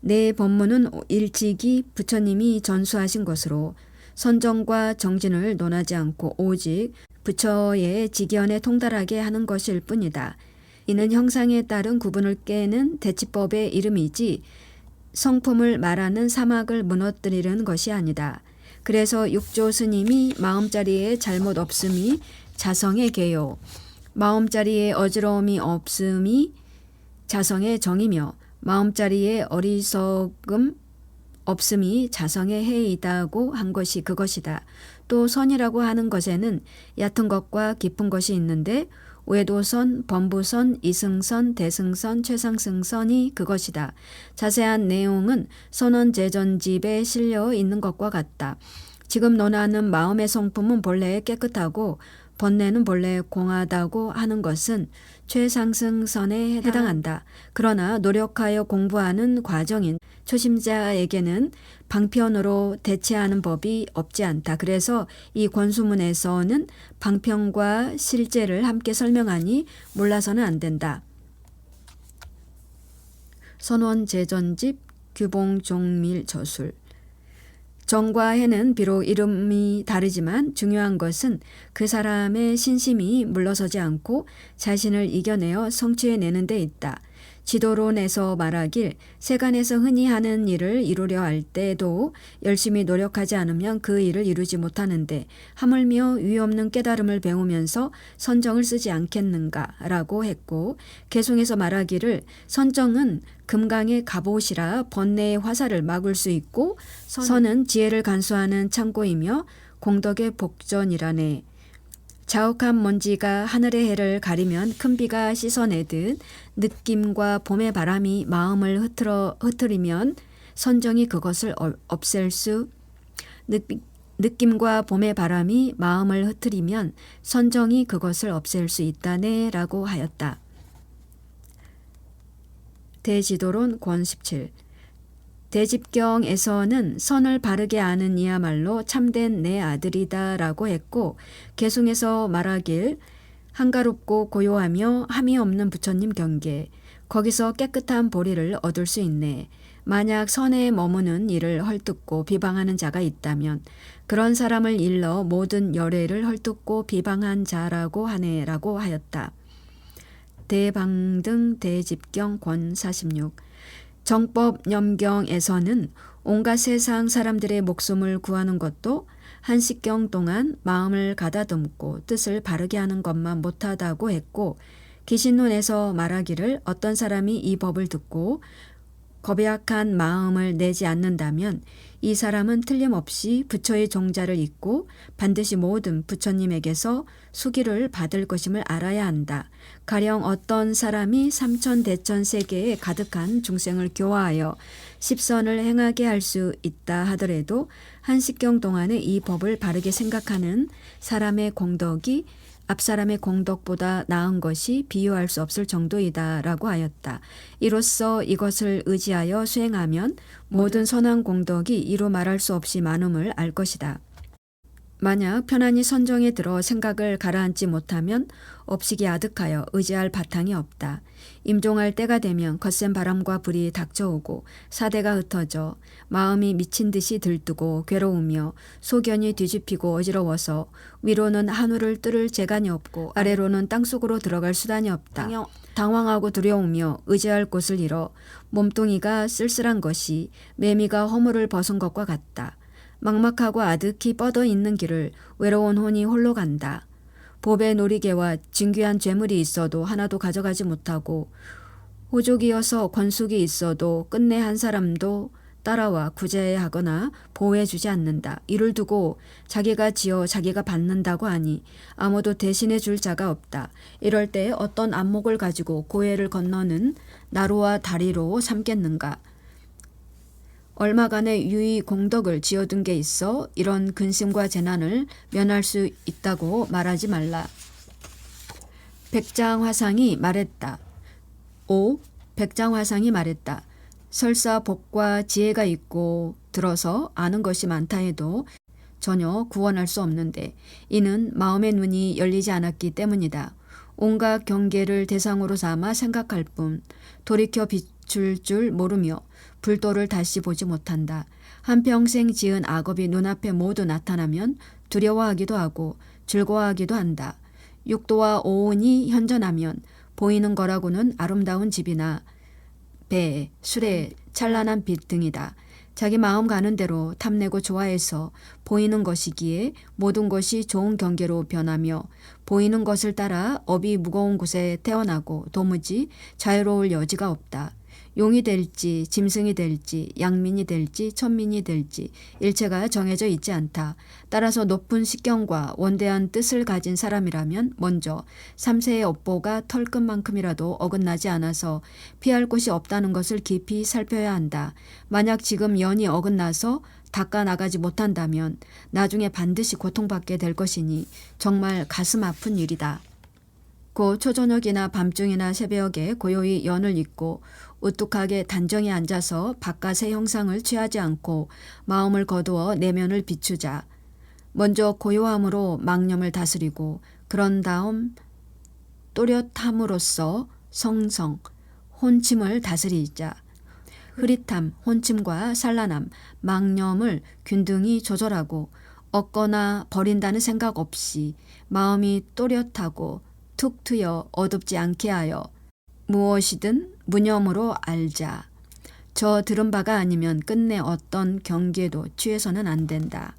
내 법문은 일찍이 부처님이 전수하신 것으로 선정과 정진을 논하지 않고 오직 부처의 지견에 통달하게 하는 것일 뿐이다. 이는 형상에 따른 구분을 깨는 대치법의 이름이지 성품을 말하는 사막을 무너뜨리는 것이 아니다. 그래서 육조 스님이 마음자리에 잘못 없음이 자성의 개요. 마음자리에 어지러움이 없음이 자성의 정이며 마음자리에 어리석음 없음이 자성의 해이다고 한 것이 그것이다. 또 선이라고 하는 것에는 얕은 것과 깊은 것이 있는데 외도선, 범부선, 이승선, 대승선, 최상승선이 그것이다. 자세한 내용은 선원제전집에 실려 있는 것과 같다. 지금 논하는 마음의 성품은 본래 깨끗하고 번뇌는 본래 공하다고 하는 것은 최상승선에 해당한다. 그러나 노력하여 공부하는 과정인 초심자에게는 방편으로 대체하는 법이 없지 않다. 그래서 이 권수문에서는 방편과 실제를 함께 설명하니 몰라서는 안 된다. 선원제전집 규봉종밀저술. 정과 해는 비록 이름이 다르지만 중요한 것은 그 사람의 신심이 물러서지 않고 자신을 이겨내어 성취해내는 데 있다. 지도론에서 말하길 세간에서 흔히 하는 일을 이루려 할 때도 열심히 노력하지 않으면 그 일을 이루지 못하는데 하물며 위없는 깨달음을 배우면서 선정을 쓰지 않겠는가라고 했고, 개송에서 말하기를 선정은 금강의 갑옷이라 번뇌의 화살을 막을 수 있고 선은 지혜를 간수하는 창고이며 공덕의 복전이라네. 자욱한 먼지가 하늘의 해를 가리면 큰 비가 씻어내듯 느낌과 봄의 바람이 마음을 흐트리면 선정이 그것을 없앨 수 느낌과 봄의 바람이 마음을 흐트리면 선정이 그것을 없앨 수 있다네 라고 하였다. 대지도론 권 17. 대집경에서는 선을 바르게 아는 이야말로 참된 내 아들이다 라고 했고, 개송에서 말하길 한가롭고 고요하며 함이 없는 부처님 경계, 거기서 깨끗한 보리를 얻을 수 있네. 만약 선에 머무는 일을 헐뜯고 비방하는 자가 있다면 그런 사람을 일러 모든 열애를 헐뜯고 비방한 자라고 하네 라고 하였다. 대방등 대집경 권 46. 정법염경에서는 온갖 세상 사람들의 목숨을 구하는 것도 한식경 동안 마음을 가다듬고 뜻을 바르게 하는 것만 못하다고 했고, 기신론에서 말하기를 어떤 사람이 이 법을 듣고 겁약한 마음을 내지 않는다면 이 사람은 틀림없이 부처의 종자를 잊고 반드시 모든 부처님에게서 수기를 받을 것임을 알아야 한다. 가령 어떤 사람이 삼천대천 세계에 가득한 중생을 교화하여 십선을 행하게 할 수 있다 하더라도 한식경 동안에 이 법을 바르게 생각하는 사람의 공덕이 앞사람의 공덕보다 나은 것이 비유할 수 없을 정도이다 라고 하였다. 이로써 이것을 의지하여 수행하면 모든 선한 공덕이 이루 말할 수 없이 많음을 알 것이다. 만약 편안히 선정에 들어 생각을 가라앉지 못하면 업식이 아득하여 의지할 바탕이 없다. 임종할 때가 되면 거센 바람과 불이 닥쳐오고 사대가 흩어져 마음이 미친 듯이 들뜨고 괴로우며 소견이 뒤집히고 어지러워서 위로는 하늘을 뚫을 재간이 없고 아래로는 땅속으로 들어갈 수단이 없다. 당황하고 두려우며 의지할 곳을 잃어 몸뚱이가 쓸쓸한 것이 매미가 허물을 벗은 것과 같다. 막막하고 아득히 뻗어 있는 길을 외로운 혼이 홀로 간다. 보배 놀이개와 진귀한 재물이 있어도 하나도 가져가지 못하고 호족이어서 권숙이 있어도 끝내 한 사람도 따라와 구제하거나 보호해주지 않는다. 이를 두고 자기가 지어 자기가 받는다고 하니 아무도 대신해 줄 자가 없다. 이럴 때 어떤 안목을 가지고 고해를 건너는 나루와 다리로 삼겠는가. 얼마간의 유의 공덕을 지어둔 게 있어 이런 근심과 재난을 면할 수 있다고 말하지 말라. 백장화상이 말했다. 5. 백장화상이 말했다. 설사 복과 지혜가 있고 들어서 아는 것이 많다 해도 전혀 구원할 수 없는데 이는 마음의 눈이 열리지 않았기 때문이다. 온갖 경계를 대상으로 삼아 생각할 뿐 돌이켜 비출 줄 모르며 불도를 다시 보지 못한다. 한평생 지은 악업이 눈앞에 모두 나타나면 두려워하기도 하고 즐거워하기도 한다. 육도와 오온이 현전하면 보이는 거라고는 아름다운 집이나 배, 술에 찬란한 빛 등이다. 자기 마음 가는 대로 탐내고 좋아해서 보이는 것이기에 모든 것이 좋은 경계로 변하며 보이는 것을 따라 업이 무거운 곳에 태어나고 도무지 자유로울 여지가 없다. 용이 될지 짐승이 될지 양민이 될지 천민이 될지 일체가 정해져 있지 않다. 따라서 높은 식견과 원대한 뜻을 가진 사람이라면 먼저 3세의 업보가 털끝만큼이라도 어긋나지 않아서 피할 곳이 없다는 것을 깊이 살펴야 한다. 만약 지금 연이 어긋나서 닦아 나가지 못한다면 나중에 반드시 고통받게 될 것이니 정말 가슴 아픈 일이다. 고 초저녁이나 밤중이나 새벽에 고요히 연을 잇고 우뚝하게 단정히 앉아서 바깥의 형상을 취하지 않고 마음을 거두어 내면을 비추자. 먼저 고요함으로 망념을 다스리고 그런 다음 또렷함으로써 성성, 혼침을 다스리자. 흐릿함, 혼침과 산란함, 망념을 균등히 조절하고 얻거나 버린다는 생각 없이 마음이 또렷하고 툭 트여 어둡지 않게 하여 무엇이든 무념으로 알자. 저 들은 바가 아니면 끝내 어떤 경계도 취해서는 안 된다.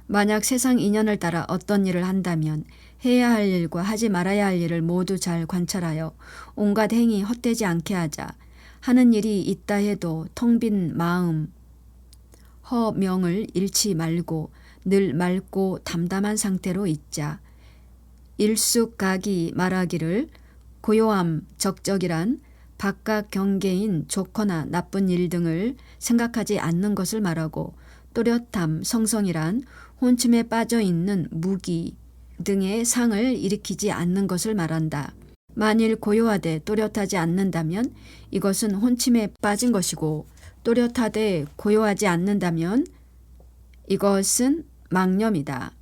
만약 세상 인연을 따라 어떤 일을 한다면 해야 할 일과 하지 말아야 할 일을 모두 잘 관찰하여 온갖 행위 헛되지 않게 하자. 하는 일이 있다 해도 텅 빈 마음, 허명을 잃지 말고 늘 맑고 담담한 상태로 있자. 일숙각이 말하기를 고요함, 적적이란 바깥 경계인 좋거나 나쁜 일 등을 생각하지 않는 것을 말하고 또렷함, 성성이란 혼침에 빠져 있는 무기 등의 상을 일으키지 않는 것을 말한다. 만일 고요하되 또렷하지 않는다면 이것은 혼침에 빠진 것이고 또렷하되 고요하지 않는다면 이것은 망념이다.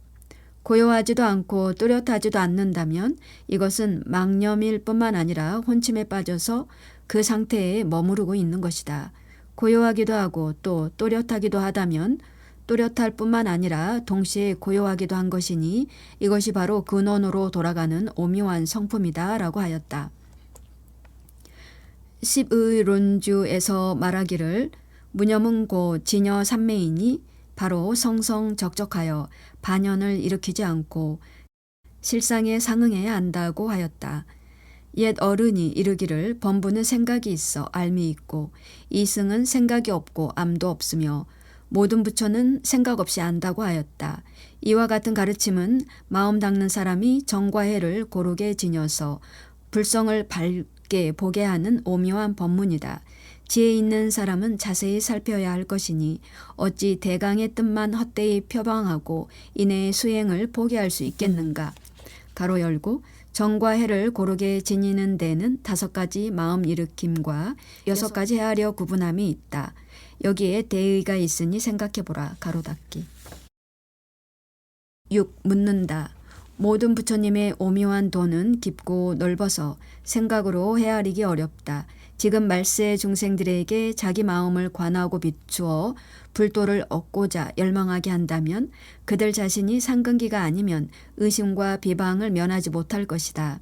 고요하지도 않고 또렷하지도 않는다면 이것은 망념일 뿐만 아니라 혼침에 빠져서 그 상태에 머무르고 있는 것이다. 고요하기도 하고 또 또렷하기도 하다면 또렷할 뿐만 아니라 동시에 고요하기도 한 것이니 이것이 바로 근원으로 돌아가는 오묘한 성품이다 라고 하였다. 십의론주에서 말하기를 무념은 곧 진여 삼매이니 바로 성성적적하여 반연을 일으키지 않고 실상에 상응해야 한다고 하였다. 옛 어른이 이르기를 범부는 생각이 있어 알미 있고 이승은 생각이 없고 암도 없으며 모든 부처는 생각 없이 안다고 하였다. 이와 같은 가르침은 마음 닦는 사람이 정과 해를 고르게 지녀서 불성을 밝게 보게 하는 오묘한 법문이다. 지혜 있는 사람은 자세히 살펴야 할 것이니 어찌 대강의 뜻만 헛되이 표방하고 이내의 수행을 포기할 수 있겠는가. 가로 열고 정과 해를 고르게 지니는 데는 5가지 마음 일으킴과 6가지 헤아려 구분함이 있다. 여기에 대의가 있으니 생각해보라. 가로 닫기. 6. 묻는다. 모든 부처님의 오묘한 도는 깊고 넓어서 생각으로 헤아리기 어렵다. 지금 말세의 중생들에게 자기 마음을 관하고 비추어 불도를 얻고자 열망하게 한다면 그들 자신이 상근기가 아니면 의심과 비방을 면하지 못할 것이다.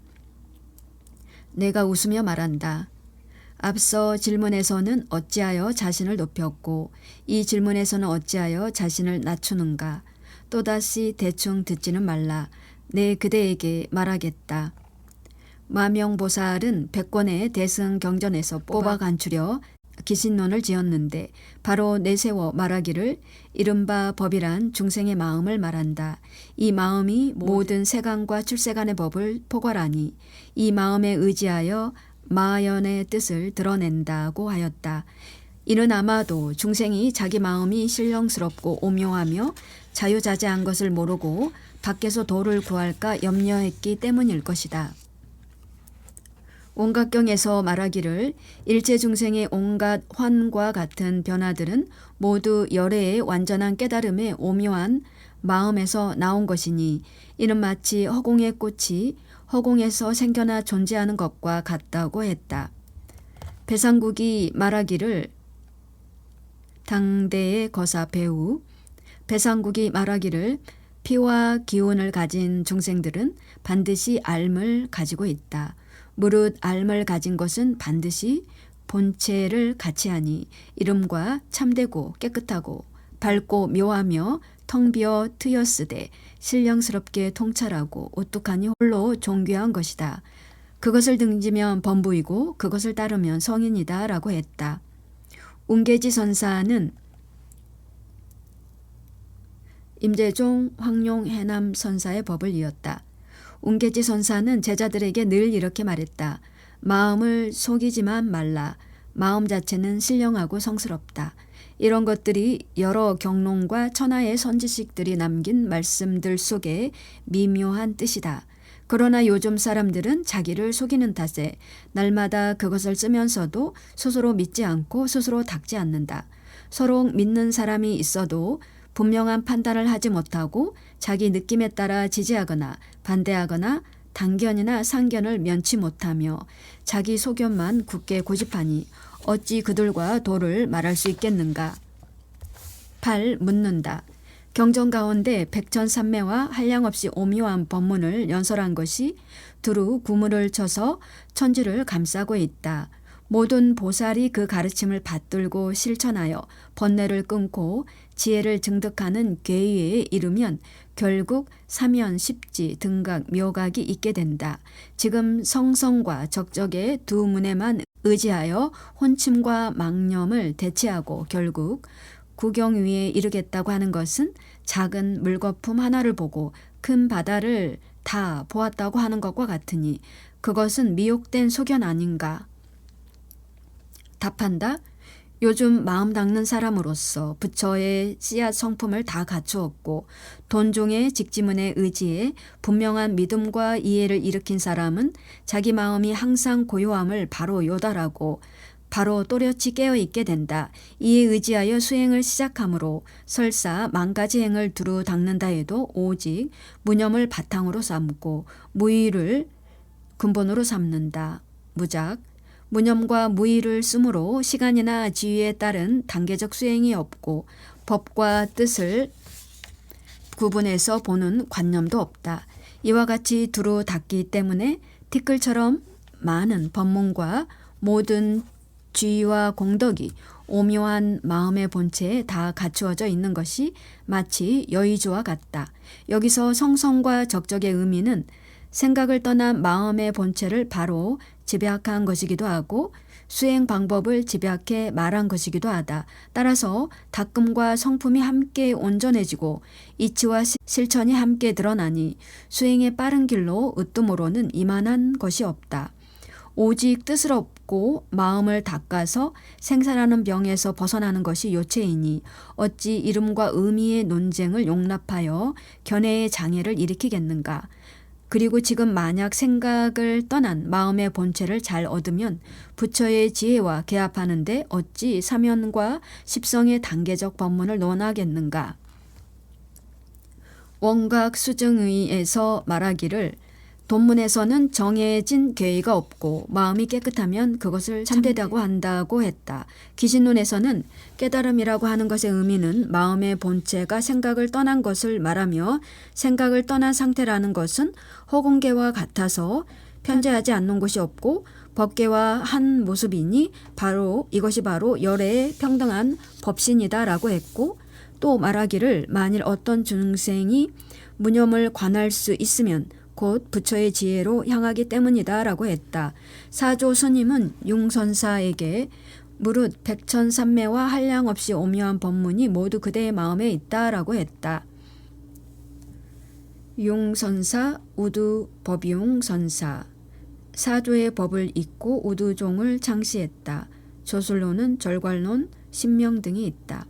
내가 웃으며 말한다. 앞서 질문에서는 어찌하여 자신을 높였고 이 질문에서는 어찌하여 자신을 낮추는가. 또다시 대충 듣지는 말라. 내 그대에게 말하겠다. 마명보살은 100권의 대승경전에서 뽑아 간추려 기신론을 지었는데 바로 내세워 말하기를 이른바 법이란 중생의 마음을 말한다. 이 마음이 모든 세간과 출세간의 법을 포괄하니 이 마음에 의지하여 마연의 뜻을 드러낸다고 하였다. 이는 아마도 중생이 자기 마음이 신령스럽고 오묘하며 자유자재한 것을 모르고 밖에서 도를 구할까 염려했기 때문일 것이다. 온각경에서 말하기를 일체 중생의 온갖 환과 같은 변화들은 모두 열애의 완전한 깨달음의 오묘한 마음에서 나온 것이니 이는 마치 허공의 꽃이 허공에서 생겨나 존재하는 것과 같다고 했다. 배상국이 말하기를 당대의 거사 배우 배상국이 말하기를 피와 기운을 가진 중생들은 반드시 알을 가지고 있다. 무릇 알을 가진 것은 반드시 본체를 같이 하니 이름과 참되고 깨끗하고 밝고 묘하며 텅 비어 트였으되 신령스럽게 통찰하고 오뚝하니 홀로 존귀한 것이다. 그것을 등지면 범부이고 그것을 따르면 성인이다 라고 했다. 웅계지 선사는 임재종, 황룡, 해남 선사의 법을 이었다. 웅계지 선사는 제자들에게 늘 이렇게 말했다. 마음을 속이지만 말라. 마음 자체는 신령하고 성스럽다. 이런 것들이 여러 경론과 천하의 선지식들이 남긴 말씀들 속에 미묘한 뜻이다. 그러나 요즘 사람들은 자기를 속이는 탓에 날마다 그것을 쓰면서도 스스로 믿지 않고 스스로 닦지 않는다. 서로 믿는 사람이 있어도 분명한 판단을 하지 못하고 자기 느낌에 따라 지지하거나 반대하거나 단견이나 상견을 면치 못하며 자기 소견만 굳게 고집하니 어찌 그들과 도를 말할 수 있겠는가. 8. 묻는다. 경전 가운데 백천삼매와 한량없이 오묘한 법문을 연설한 것이 두루 구물을 쳐서 천지를 감싸고 있다. 모든 보살이 그 가르침을 받들고 실천하여 번뇌를 끊고 지혜를 증득하는 괴의에 이르면 결국 사면, 십지, 등각, 묘각이 있게 된다. 지금 성성과 적적의 두 문에만 의지하여 혼침과 망념을 대체하고 결국 구경위에 이르겠다고 하는 것은 작은 물거품 하나를 보고 큰 바다를 다 보았다고 하는 것과 같으니 그것은 미혹된 소견 아닌가. 답한다. 요즘 마음 닦는 사람으로서 부처의 씨앗 성품을 다 갖추었고 돈종의 직지문에 의지해 분명한 믿음과 이해를 일으킨 사람은 자기 마음이 항상 고요함을 바로 요달하고 바로 또렷이 깨어있게 된다. 이에 의지하여 수행을 시작하므로 설사 만가지 행을 두루 닦는다 해도 오직 무념을 바탕으로 삼고 무의를 근본으로 삼는다. 무작. 무념과 무의를 쓰므로 시간이나 지위에 따른 단계적 수행이 없고 법과 뜻을 구분해서 보는 관념도 없다. 이와 같이 두루 닦기 때문에 티끌처럼 많은 법문과 모든 지위와 공덕이 오묘한 마음의 본체에 다 갖추어져 있는 것이 마치 여의주와 같다. 여기서 성성과 적적의 의미는 생각을 떠난 마음의 본체를 바로 집약한 것이기도 하고 수행 방법을 집약해 말한 것이기도 하다. 따라서 닦음과 성품이 함께 온전해지고 이치와 실천이 함께 드러나니 수행의 빠른 길로 으뜸으로는 이만한 것이 없다. 오직 뜻을 얻고 마음을 닦아서 생사라는 병에서 벗어나는 것이 요체이니 어찌 이름과 의미의 논쟁을 용납하여 견해의 장애를 일으키겠는가. 그리고 지금 만약 생각을 떠난 마음의 본체를 잘 얻으면 부처의 지혜와 개합하는데 어찌 사면과 십성의 단계적 법문을 논하겠는가. 원각 수증의에서 말하기를 돈문에서는 정해진 계의가 없고 마음이 깨끗하면 그것을 참되다고 한다고 했다. 기신론에서는 깨달음이라고 하는 것의 의미는 마음의 본체가 생각을 떠난 것을 말하며 생각을 떠난 상태라는 것은 허공계와 같아서 편재하지 않는 곳이 없고 법계와 한 모습이니 이것이 바로 열애의 평등한 법신이다라고 했고 또 말하기를 만일 어떤 중생이 무념을 관할 수 있으면 곧 부처의 지혜로 향하기 때문이다 라고 했다. 사조 스님은 융선사에게 무릇 백천삼매와 한량없이 오묘한 법문이 모두 그대의 마음에 있다 라고 했다. 융선사, 우두, 법융선사. 사조의 법을 잇고 우두종을 창시했다. 조술론은 절괄론, 신명 등이 있다.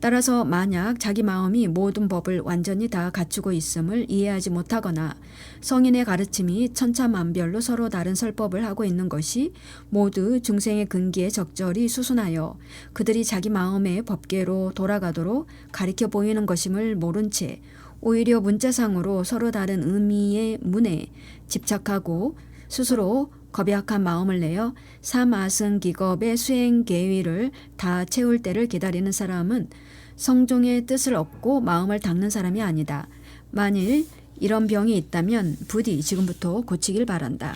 따라서 만약 자기 마음이 모든 법을 완전히 다 갖추고 있음을 이해하지 못하거나 성인의 가르침이 천차만별로 서로 다른 설법을 하고 있는 것이 모두 중생의 근기에 적절히 수순하여 그들이 자기 마음의 법계로 돌아가도록 가리켜 보이는 것임을 모른 채 오히려 문자상으로 서로 다른 의미의 문에 집착하고 스스로 겁약한 마음을 내어 삼아승기겁의 수행 계위를 다 채울 때를 기다리는 사람은 성종의 뜻을 얻고 마음을 닦는 사람이 아니다. 만일 이런 병이 있다면 부디 지금부터 고치길 바란다.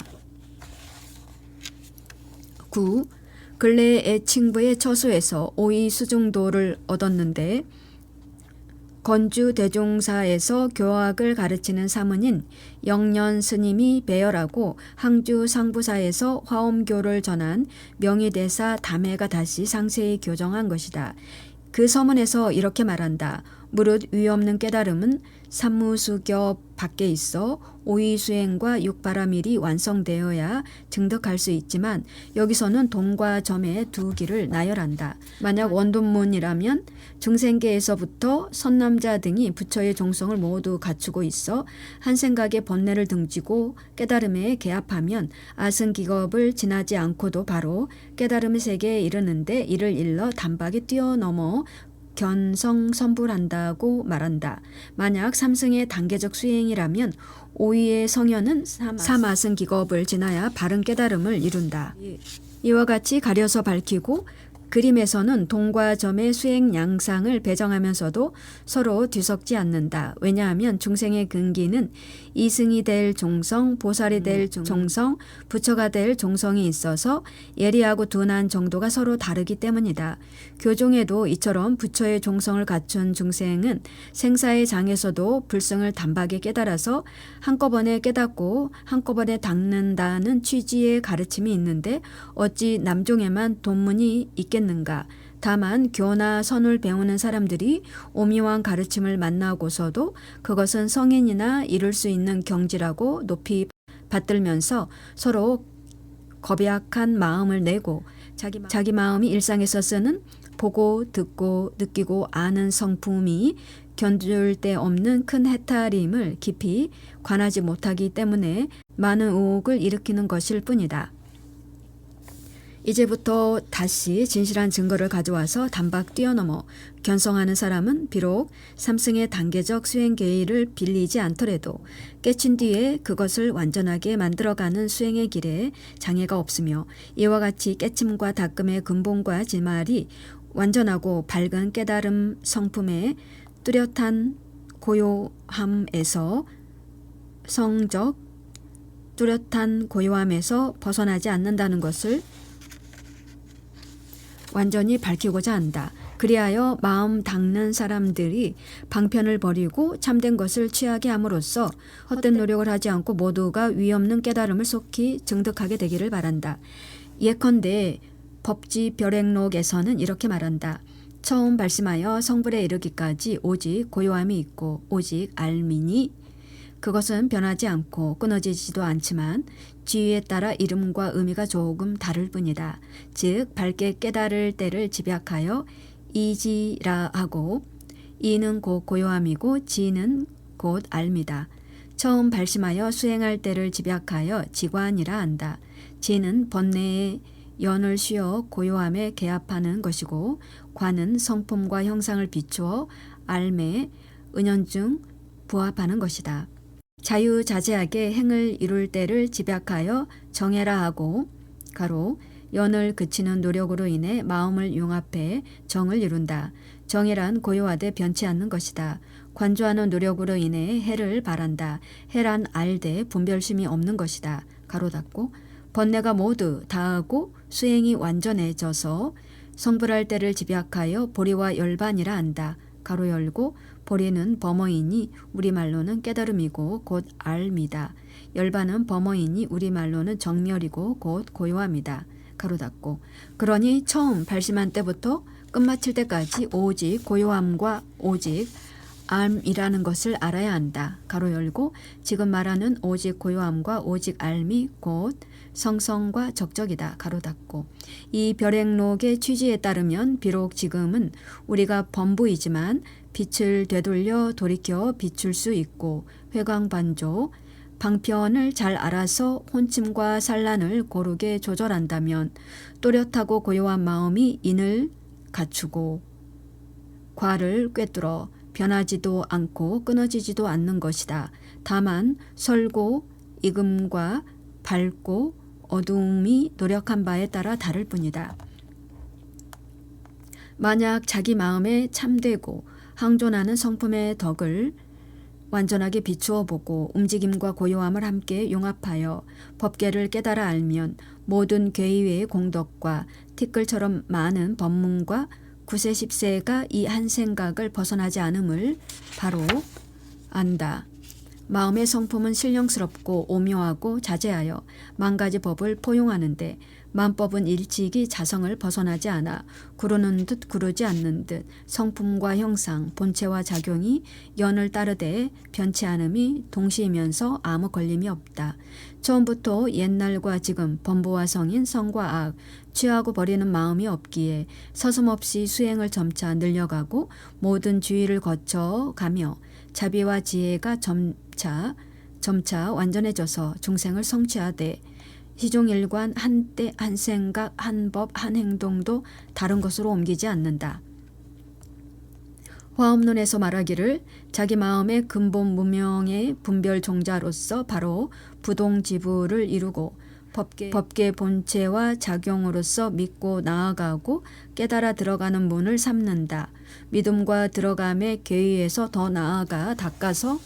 9. 근래에 애칭부의 처소에서 오이 수중도를 얻었는데 건주 대종사에서 교학을 가르치는 사문인 영년 스님이 배열하고 항주 상부사에서 화엄교를 전한 명의대사 담해가 다시 상세히 교정한 것이다. 그 서문에서 이렇게 말한다. 무릇 위없는 깨달음은 삼무수교 밖에 있어 오의수행과 육바라밀이 완성되어야 증득할 수 있지만 여기서는 동과 점의 두 길을 나열한다. 만약 원돈문이라면 중생계에서부터 선남자 등이 부처의 종성을 모두 갖추고 있어 한 생각에 번뇌를 등지고 깨달음에 개합하면 아승기겁을 지나지 않고도 바로 깨달음의 세계에 이르는데 이를 일러 단박에 뛰어넘어 견성선불한다고 말한다. 만약 삼승의 단계적 수행이라면 오위의 성현은 삼아승 기겁을 지나야 바른 깨달음을 이룬다. 이와 같이 가려서 밝히고 그림에서는 동과 점의 수행 양상을 배정하면서도 서로 뒤섞지 않는다. 왜냐하면 중생의 근기는 이승이 될 종성, 보살이 될 종성, 부처가 될 종성이 있어서 예리하고 둔한 정도가 서로 다르기 때문이다. 교종에도 이처럼 부처의 종성을 갖춘 중생은 생사의 장에서도 불성을 단박에 깨달아서 한꺼번에 깨닫고 한꺼번에 닦는다는 취지의 가르침이 있는데 어찌 남종에만 돈문이 있겠는가. 다만 교나 선을 배우는 사람들이 오미왕 가르침을 만나고서도 그것은 성인이나 이룰 수 있는 경지라고 높이 받들면서 서로 겁약한 마음을 내고 자기 마음이 일상에서 쓰는 보고 듣고 느끼고 아는 성품이 견줄 데 없는 큰 해탈임을 깊이 관하지 못하기 때문에 많은 의혹을 일으키는 것일 뿐이다. 이제부터 다시 진실한 증거를 가져와서 단박 뛰어넘어 견성하는 사람은 비록 삼승의 단계적 수행 계의를 빌리지 않더라도 깨친 뒤에 그것을 완전하게 만들어가는 수행의 길에 장애가 없으며 이와 같이 깨침과 닦음의 근본과 지말이 완전하고 밝은 깨달음 성품의 뚜렷한 고요함에서 성적 뚜렷한 고요함에서 벗어나지 않는다는 것을 완전히 밝히고자 한다. 그리하여 마음 닦는 사람들이 방편을 버리고 참된 것을 취하게 함으로써 헛된 노력을 하지 않고 모두가 위없는 깨달음을 속히 증득하게 되기를 바란다. 예컨대 법지별행록에서는 이렇게 말한다. 처음 발심하여 성불에 이르기까지 오직 고요함이 있고 오직 알미니 그것은 변하지 않고 끊어지지도 않지만 지위에 따라 이름과 의미가 조금 다를 뿐이다. 즉 밝게 깨달을 때를 집약하여 이지라 하고 이는 곧 고요함이고 지는 곧 알미다. 처음 발심하여 수행할 때를 집약하여 지관이라 한다. 지는 번뇌의 연을 쉬어 고요함에 개합하는 것이고 관은 성품과 형상을 비추어 알매 은연중 부합하는 것이다. 자유자재하게 행을 이룰 때를 집약하여 정해라 하고 가로 연을 그치는 노력으로 인해 마음을 융합해 정을 이룬다. 정이란 고요하되 변치 않는 것이다. 관조하는 노력으로 인해 해를 바란다. 해란 알되 분별심이 없는 것이다. 가로 닫고 번뇌가 모두 다하고 수행이 완전해져서 성불할 때를 집약하여 보리와 열반이라 한다. 가로 열고 보리는 범어이니 우리말로는 깨달음이고 곧 알미다. 열반은 범어이니 우리말로는 정멸이고 곧 고요함이다. 가로 닫고 그러니 처음 발심한 때부터 끝마칠 때까지 오직 고요함과 오직 알이라는 것을 알아야 한다. 가로 열고 지금 말하는 오직 고요함과 오직 알미 곧 성성과 적적이다. 가로 닫고 이 별행록의 취지에 따르면 비록 지금은 우리가 범부이지만 빛을 되돌려 돌이켜 비출 수 있고 회광반조 방편을 잘 알아서 혼침과 산란을 고르게 조절한다면 또렷하고 고요한 마음이 인을 갖추고 과를 꿰뚫어 변하지도 않고 끊어지지도 않는 것이다. 다만 설고 익음과 밝고 어두움이 노력한 바에 따라 다를 뿐이다. 만약 자기 마음에 참되고 항존하는 성품의 덕을 완전하게 비추어 보고 움직임과 고요함을 함께 융합하여 법계를 깨달아 알면 모든 괴의의 공덕과 티끌처럼 많은 법문과 9세 10세가 이 한 생각을 벗어나지 않음을 바로 안다. 마음의 성품은 신령스럽고 오묘하고 자제하여 만 가지 법을 포용하는데 만법은 일찍이 자성을 벗어나지 않아 구르는 듯 구르지 않는 듯 성품과 형상, 본체와 작용이 연을 따르되 변치 않음이 동시이면서 아무 걸림이 없다. 처음부터 옛날과 지금 범부와 성인 성과 악, 취하고 버리는 마음이 없기에 서슴없이 수행을 점차 늘려가고 모든 주의를 거쳐가며 자비와 지혜가 점차 완전해져서 중생을 성취하되 시종일관 한때 한 생각 한 법 한 행동도 다른 것으로 옮기지 않는다. 화엄론에서 말하기를 자기 마음의 근본 무명의 분별 종자로서 바로 부동지부를 이루고 법계 본체와 작용으로서 믿고 나아가고 깨달아 들어가는 문을 삼는다. 믿음과 들어감의 계위에서 더 나아가 닦아서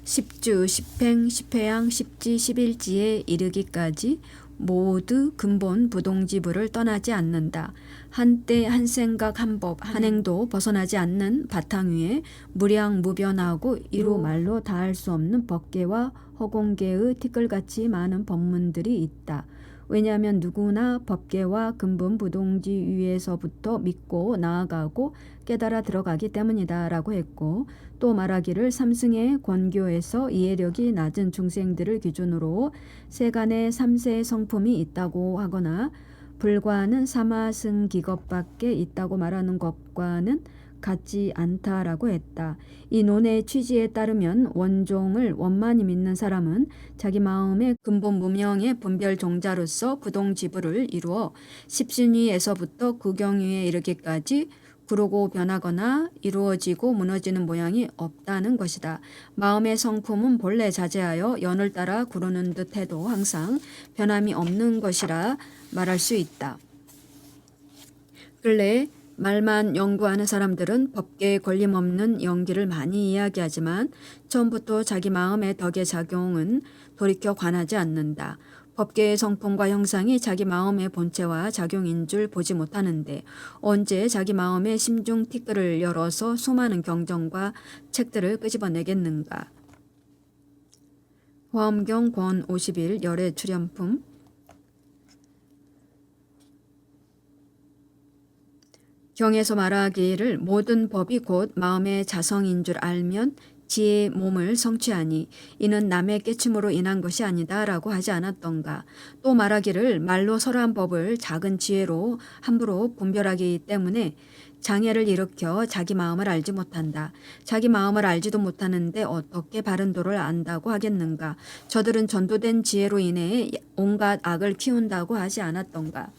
십주, 십행, 십회양, 십지, 십일지에 이르기까지 모두 근본 부동지부를 떠나지 않는다. 한때 한 생각 한 법 한 행도 벗어나지 않는 바탕 위에 무량무변하고 이루 말로 다할 수 없는 법계와 허공계의 티끌같이 많은 법문들이 있다. 왜냐하면 누구나 법계와 근본 부동지 위에서부터 믿고 나아가고 깨달아 들어가기 때문이다 라고 했고, 또 말하기를 삼승의 권교에서 이해력이 낮은 중생들을 기준으로 세간에 3세의 성품이 있다고 하거나 불과는 사마승 기겁밖에 있다고 말하는 것과는 같지 않다라고 했다. 이 논의 취지에 따르면 원종을 원만히 믿는 사람은 자기 마음의 근본 무명의 분별 종자로서 부동지부를 이루어 십신위에서부터 구경위에 이르기까지 구르고 변하거나 이루어지고 무너지는 모양이 없다는 것이다. 마음의 성품은 본래 자제하여 연을 따라 구르는 듯 해도 항상 변함이 없는 것이라 말할 수 있다. 근래 말만 연구하는 사람들은 법계에 걸림없는 연기를 많이 이야기하지만 처음부터 자기 마음의 덕의 작용은 돌이켜 관하지 않는다. 법계의 성품과 형상이 자기 마음의 본체와 작용인 줄 보지 못하는데 언제 자기 마음의 심중 티끌을 열어서 수많은 경전과 책들을 끄집어내겠는가. 화엄경 권 51 열애 출연품. 경에서 말하기를 모든 법이 곧 마음의 자성인 줄 알면 지혜의 몸을 성취하니 이는 남의 깨침으로 인한 것이 아니다 라고 하지 않았던가. 또 말하기를 말로 설한 법을 작은 지혜로 함부로 분별하기 때문에 장애를 일으켜 자기 마음을 알지 못한다. 자기 마음을 알지도 못하는데 어떻게 바른 도를 안다고 하겠는가. 저들은 전도된 지혜로 인해 온갖 악을 키운다고 하지 않았던가.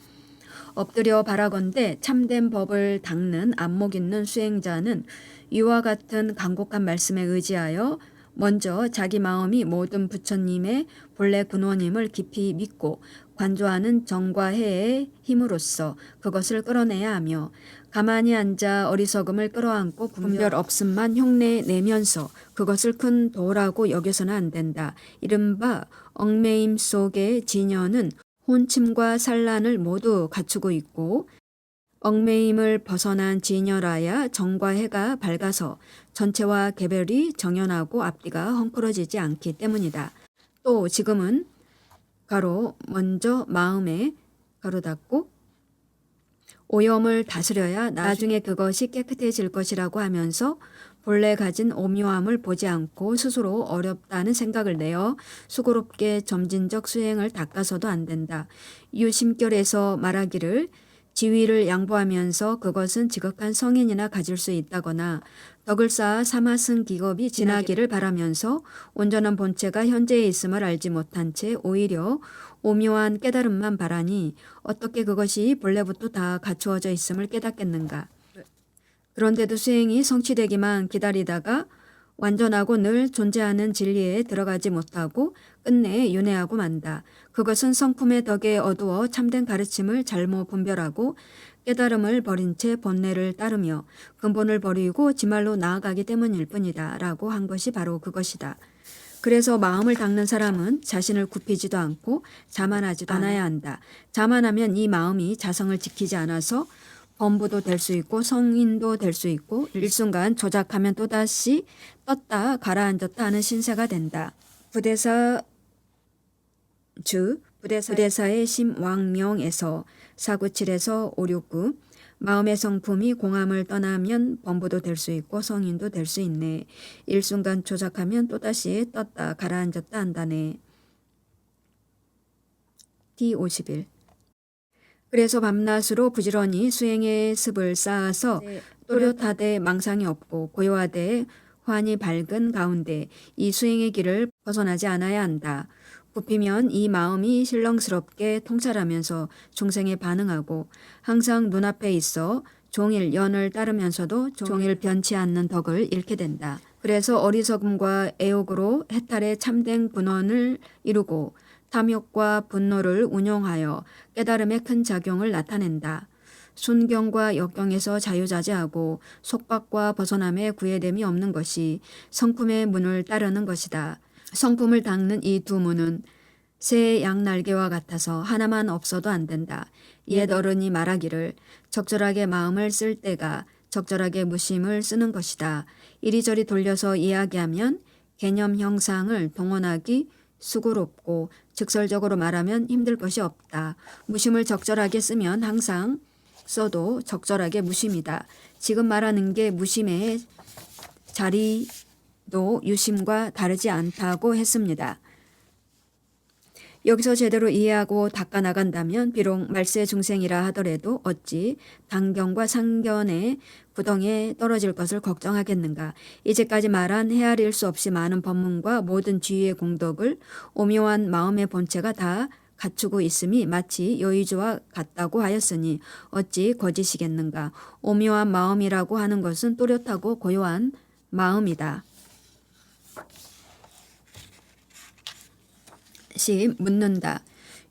엎드려 바라건대 참된 법을 닦는 안목 있는 수행자는 이와 같은 간곡한 말씀에 의지하여 먼저 자기 마음이 모든 부처님의 본래 근원임을 깊이 믿고 관조하는 정과 해의 힘으로써 그것을 끌어내야 하며 가만히 앉아 어리석음을 끌어안고 분별 없음만 흉내내면서 그것을 큰 도라고 여겨서는 안 된다. 이른바 얽매임 속의 진여는 혼침과 산란을 모두 갖추고 있고 얽매임을 벗어난 진여라야 정과 해가 밝아서 전체와 개별이 정연하고 앞뒤가 헝클어지지 않기 때문이다. 또 지금은 가로 먼저 마음에 가로 닫고 오염을 다스려야 나중에 그것이 깨끗해질 것이라고 하면서 본래 가진 오묘함을 보지 않고 스스로 어렵다는 생각을 내어 수고롭게 점진적 수행을 닦아서도 안 된다. 유심결에서 말하기를 지위를 양보하면서 그것은 지극한 성인이나 가질 수 있다거나 덕을 쌓아 사마승 기겁이 지나기를 바라면서 온전한 본체가 현재에 있음을 알지 못한 채 오히려 오묘한 깨달음만 바라니 어떻게 그것이 본래부터 다 갖추어져 있음을 깨닫겠는가. 그런데도 수행이 성취되기만 기다리다가 완전하고 늘 존재하는 진리에 들어가지 못하고 끝내 윤회하고 만다. 그것은 성품의 덕에 어두워 참된 가르침을 잘못 분별하고 깨달음을 버린 채 본래를 따르며 근본을 버리고 지말로 나아가기 때문일 뿐이다 라고 한 것이 바로 그것이다. 그래서 마음을 닦는 사람은 자신을 굽히지도 않고 자만하지도 않아야 한다. 자만하면 이 마음이 자성을 지키지 않아서 범부도 될 수 있고 성인도 될 수 있고 일순간 조작하면 또다시 떴다 가라앉았다 하는 신세가 된다. 부대사 부대사의 심왕명에서 497에서 569 마음의 성품이 공함을 떠나면 범부도 될 수 있고 성인도 될 수 있네. 일순간 조작하면 또다시 떴다 가라앉았다 한다네. D51 그래서 밤낮으로 부지런히 수행의 습을 쌓아서 또렷하되 망상이 없고 고요하되 환히 밝은 가운데 이 수행의 길을 벗어나지 않아야 한다. 굽히면 이 마음이 신령스럽게 통찰하면서 중생에 반응하고 항상 눈앞에 있어 종일 연을 따르면서도 종일 변치 않는 덕을 잃게 된다. 그래서 어리석음과 애욕으로 해탈의 참된 근원을 이루고 탐욕과 분노를 운용하여 깨달음의 큰 작용을 나타낸다. 순경과 역경에서 자유자재하고 속박과 벗어남에 구애됨이 없는 것이 성품의 문을 따르는 것이다. 성품을 닦는 이 두 문은 새 양날개와 같아서 하나만 없어도 안 된다. 옛 어른이 말하기를 적절하게 마음을 쓸 때가 적절하게 무심을 쓰는 것이다. 이리저리 돌려서 이야기하면 개념 형상을 동원하기 수고롭고 직설적으로 말하면 힘들 것이 없다. 무심을 적절하게 쓰면 항상 써도 적절하게 무심이다. 지금 말하는 게 무심의 자리도 유심과 다르지 않다고 했습니다. 여기서 제대로 이해하고 닦아 나간다면 비록 말세 중생이라 하더라도 어찌 단견과 상견의 구덩이에 떨어질 것을 걱정하겠는가. 이제까지 말한 헤아릴 수 없이 많은 법문과 모든 지위의 공덕을 오묘한 마음의 본체가 다 갖추고 있음이 마치 여의주와 같다고 하였으니 어찌 거짓이겠는가. 오묘한 마음이라고 하는 것은 또렷하고 고요한 마음이다. 시 묻는다.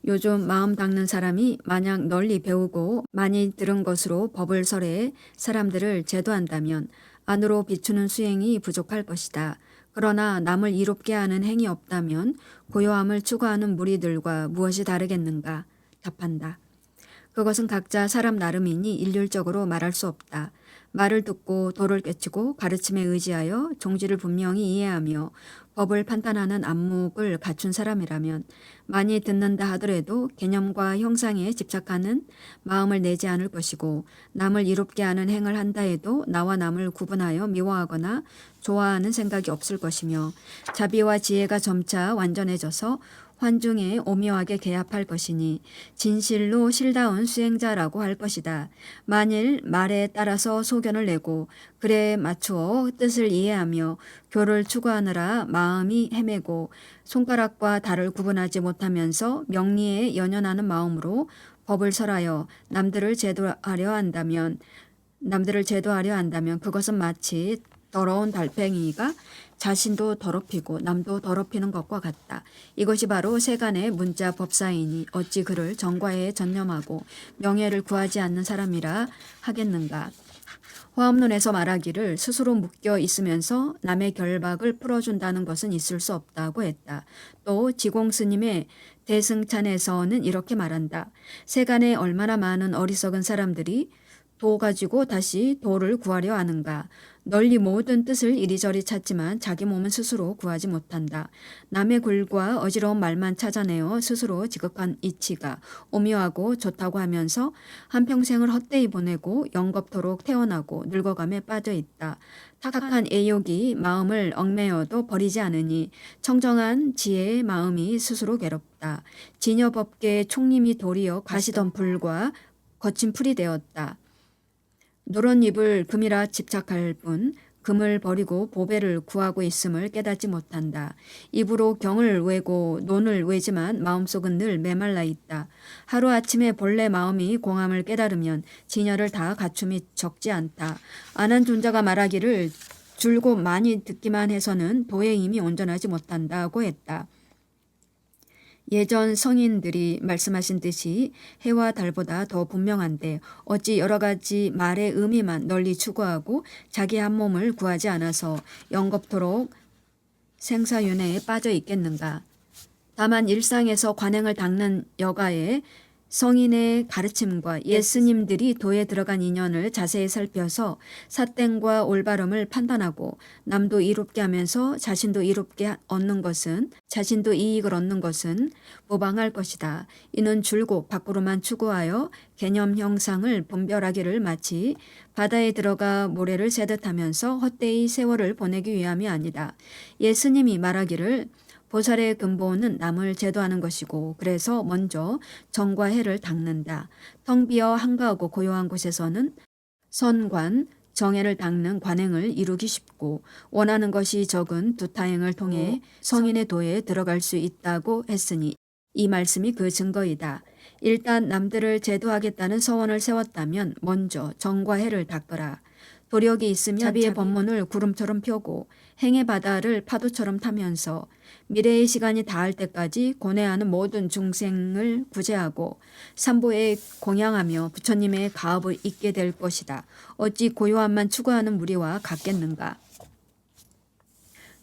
요즘 마음 닦는 사람이 마냥 널리 배우고 많이 들은 것으로 법을 설해 사람들을 제도한다면 안으로 비추는 수행이 부족할 것이다. 그러나 남을 이롭게 하는 행위 없다면 고요함을 추구하는 무리들과 무엇이 다르겠는가? 답한다. 그것은 각자 사람 나름이니 일률적으로 말할 수 없다. 말을 듣고 도를 깨치고 가르침에 의지하여 종지를 분명히 이해하며 법을 판단하는 안목을 갖춘 사람이라면 많이 듣는다 하더라도 개념과 형상에 집착하는 마음을 내지 않을 것이고 남을 이롭게 하는 행을 한다 해도 나와 남을 구분하여 미워하거나 좋아하는 생각이 없을 것이며 자비와 지혜가 점차 완전해져서 환중에 오묘하게 개합할 것이니 진실로 실다운 수행자라고 할 것이다. 만일 말에 따라서 소견을 내고 글에 맞추어 뜻을 이해하며 교를 추구하느라 마음이 헤매고 손가락과 달을 구분하지 못하면서 명리에 연연하는 마음으로 법을 설하여 남들을 제도하려 한다면 그것은 마치 더러운 달팽이가 자신도 더럽히고 남도 더럽히는 것과 같다. 이것이 바로 세간의 문자 법사이니 어찌 그를 정과에 전념하고 명예를 구하지 않는 사람이라 하겠는가. 화엄론에서 말하기를 스스로 묶여 있으면서 남의 결박을 풀어준다는 것은 있을 수 없다고 했다. 또 지공스님의 대승찬에서는 이렇게 말한다. 세간에 얼마나 많은 어리석은 사람들이 도 가지고 다시 도를 구하려 하는가. 널리 모든 뜻을 이리저리 찾지만 자기 몸은 스스로 구하지 못한다. 남의 글과 어지러운 말만 찾아내어 스스로 지극한 이치가 오묘하고 좋다고 하면서 한평생을 헛되이 보내고 영겁토록 태어나고 늙어감에 빠져있다. 탁한 애욕이 마음을 얽매여도 버리지 않으니 청정한 지혜의 마음이 스스로 괴롭다. 진여법계의 총림이 도리어 가시던 불과 거친 풀이 되었다. 노란 잎을 금이라 집착할 뿐 금을 버리고 보배를 구하고 있음을 깨닫지 못한다. 입으로 경을 외고 논을 외지만 마음속은 늘 메말라 있다. 하루아침에 본래 마음이 공함을 깨달으면 진여를 다 갖춤이 적지 않다. 안한존자가 말하기를 줄곧 많이 듣기만 해서는 도의 힘이 온전하지 못한다고 했다. 예전 성인들이 말씀하신 뜻이 해와 달보다 더 분명한데 어찌 여러 가지 말의 의미만 널리 추구하고 자기 한 몸을 구하지 않아서 영겁토록 생사윤회에 빠져 있겠는가. 다만 일상에서 관행을 닦는 여가의 성인의 가르침과 예스님들이 도에 들어간 인연을 자세히 살펴서 사땡과 올바름을 판단하고 남도 이롭게 하면서 자신도 이롭게 얻는 것은 자신도 이익을 얻는 것은 무방할 것이다. 이는 줄곧 밖으로만 추구하여 개념 형상을 분별하기를 마치 바다에 들어가 모래를 세듯 하면서 헛되이 세월을 보내기 위함이 아니다. 예스님이 말하기를 보살의 근본은 남을 제도하는 것이고 그래서 먼저 정과 해를 닦는다. 텅 비어 한가하고 고요한 곳에서는 선관, 정해를 닦는 관행을 이루기 쉽고 원하는 것이 적은 두타행을 통해 성인의 도에 들어갈 수 있다고 했으니 이 말씀이 그 증거이다. 일단 남들을 제도하겠다는 서원을 세웠다면 먼저 정과 해를 닦으라. 도력이 있으면 자비의 법문을 구름처럼 펴고 행의 바다를 파도처럼 타면서 미래의 시간이 닿을 때까지 고뇌하는 모든 중생을 구제하고 삼보에 공양하며 부처님의 가업을 잊게 될 것이다. 어찌 고요함만 추구하는 무리와 같겠는가.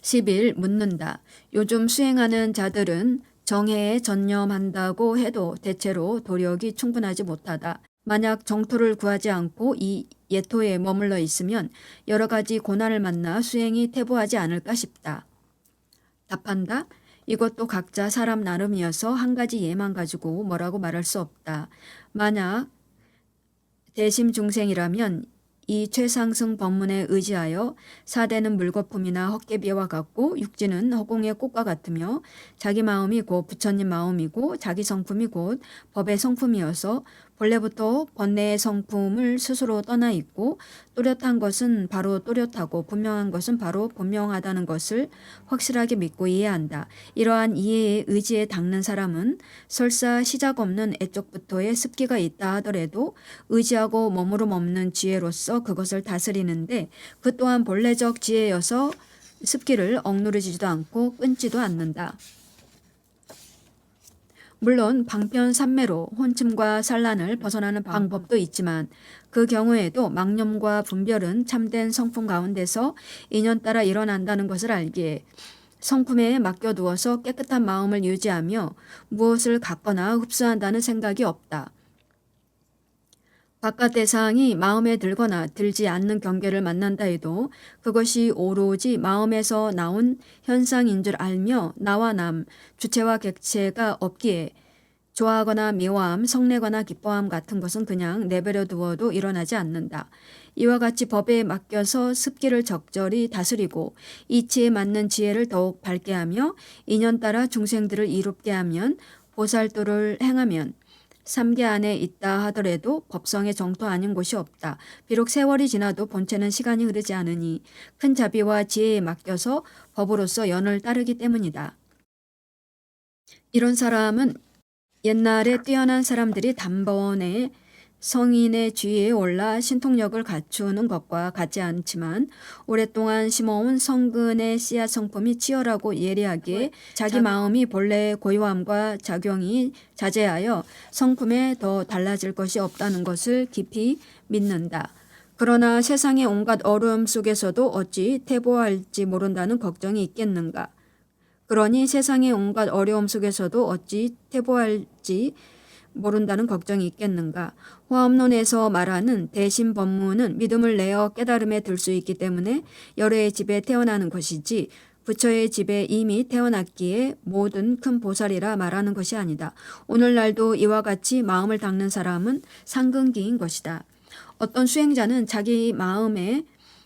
10일 묻는다. 요즘 수행하는 자들은 정해에 전념한다고 해도 대체로 도력이 충분하지 못하다. 만약 정토를 구하지 않고 이 예토에 머물러 있으면 여러 가지 고난을 만나 수행이 퇴보하지 않을까 싶다. 답한다. 이것도 각자 사람 나름이어서 한 가지 예만 가지고 뭐라고 말할 수 없다. 만약 대심 중생이라면 이 최상승 법문에 의지하여 사대는 물거품이나 헛개비와 같고 육지는 허공의 꽃과 같으며 자기 마음이 곧 부처님 마음이고 자기 성품이 곧 법의 성품이어서 본래부터 번뇌의 성품을 스스로 떠나 있고 또렷한 것은 바로 또렷하고 분명한 것은 바로 분명하다는 것을 확실하게 믿고 이해한다. 이러한 이해의 의지에 닦는 사람은 설사 시작 없는 애적부터의 습기가 있다 하더라도 의지하고 머무름 없는 지혜로서 그것을 다스리는데 그 또한 본래적 지혜여서 습기를 억누르지도 않고 끊지도 않는다. 물론 방편삼매로 혼침과 산란을 벗어나는 방법도 있지만 그 경우에도 망념과 분별은 참된 성품 가운데서 인연 따라 일어난다는 것을 알기에 성품에 맡겨두어서 깨끗한 마음을 유지하며 무엇을 갖거나 흡수한다는 생각이 없다. 바깥 대상이 마음에 들거나 들지 않는 경계를 만난다 해도 그것이 오로지 마음에서 나온 현상인 줄 알며 나와 남, 주체와 객체가 없기에 좋아하거나 미워함, 성내거나 기뻐함 같은 것은 그냥 내버려 두어도 일어나지 않는다. 이와 같이 법에 맡겨서 습기를 적절히 다스리고 이치에 맞는 지혜를 더욱 밝게 하며 인연 따라 중생들을 이롭게 하면 보살도를 행하면 3계 안에 있다 하더라도 법성의 정토 아닌 곳이 없다. 비록 세월이 지나도 본체는 시간이 흐르지 않으니 큰 자비와 지혜에 맡겨서 법으로서 연을 따르기 때문이다. 이런 사람은 옛날에 뛰어난 사람들이 단번에 성인의 지위에 올라 신통력을 갖추는 것과 같지 않지만 오랫동안 심어온 성근의 씨앗 성품이 치열하고 예리하기에 자기 마음이 본래 고요함과 작용이 자제하여 성품에 더 달라질 것이 없다는 것을 깊이 믿는다. 그러나 세상의 온갖 어려움 속에서도 어찌 퇴보할지 모른다는 걱정이 있겠는가. 그러니 세상의 온갖 어려움 속에서도 어찌 퇴보할지 모른다는 걱정이 있겠는가. 화엄론에서 말하는 대신 법문은 믿음을 내어 깨달음에 들 수 있기 때문에 여러의 집에 태어나는 것이지 부처의 집에 이미 태어났기에 모든 큰 보살이라 말하는 것이 아니다. 오늘날도 이와 같이 마음을 닦는 사람은 상근기인 것이다. 어떤 수행자는 자기 마음에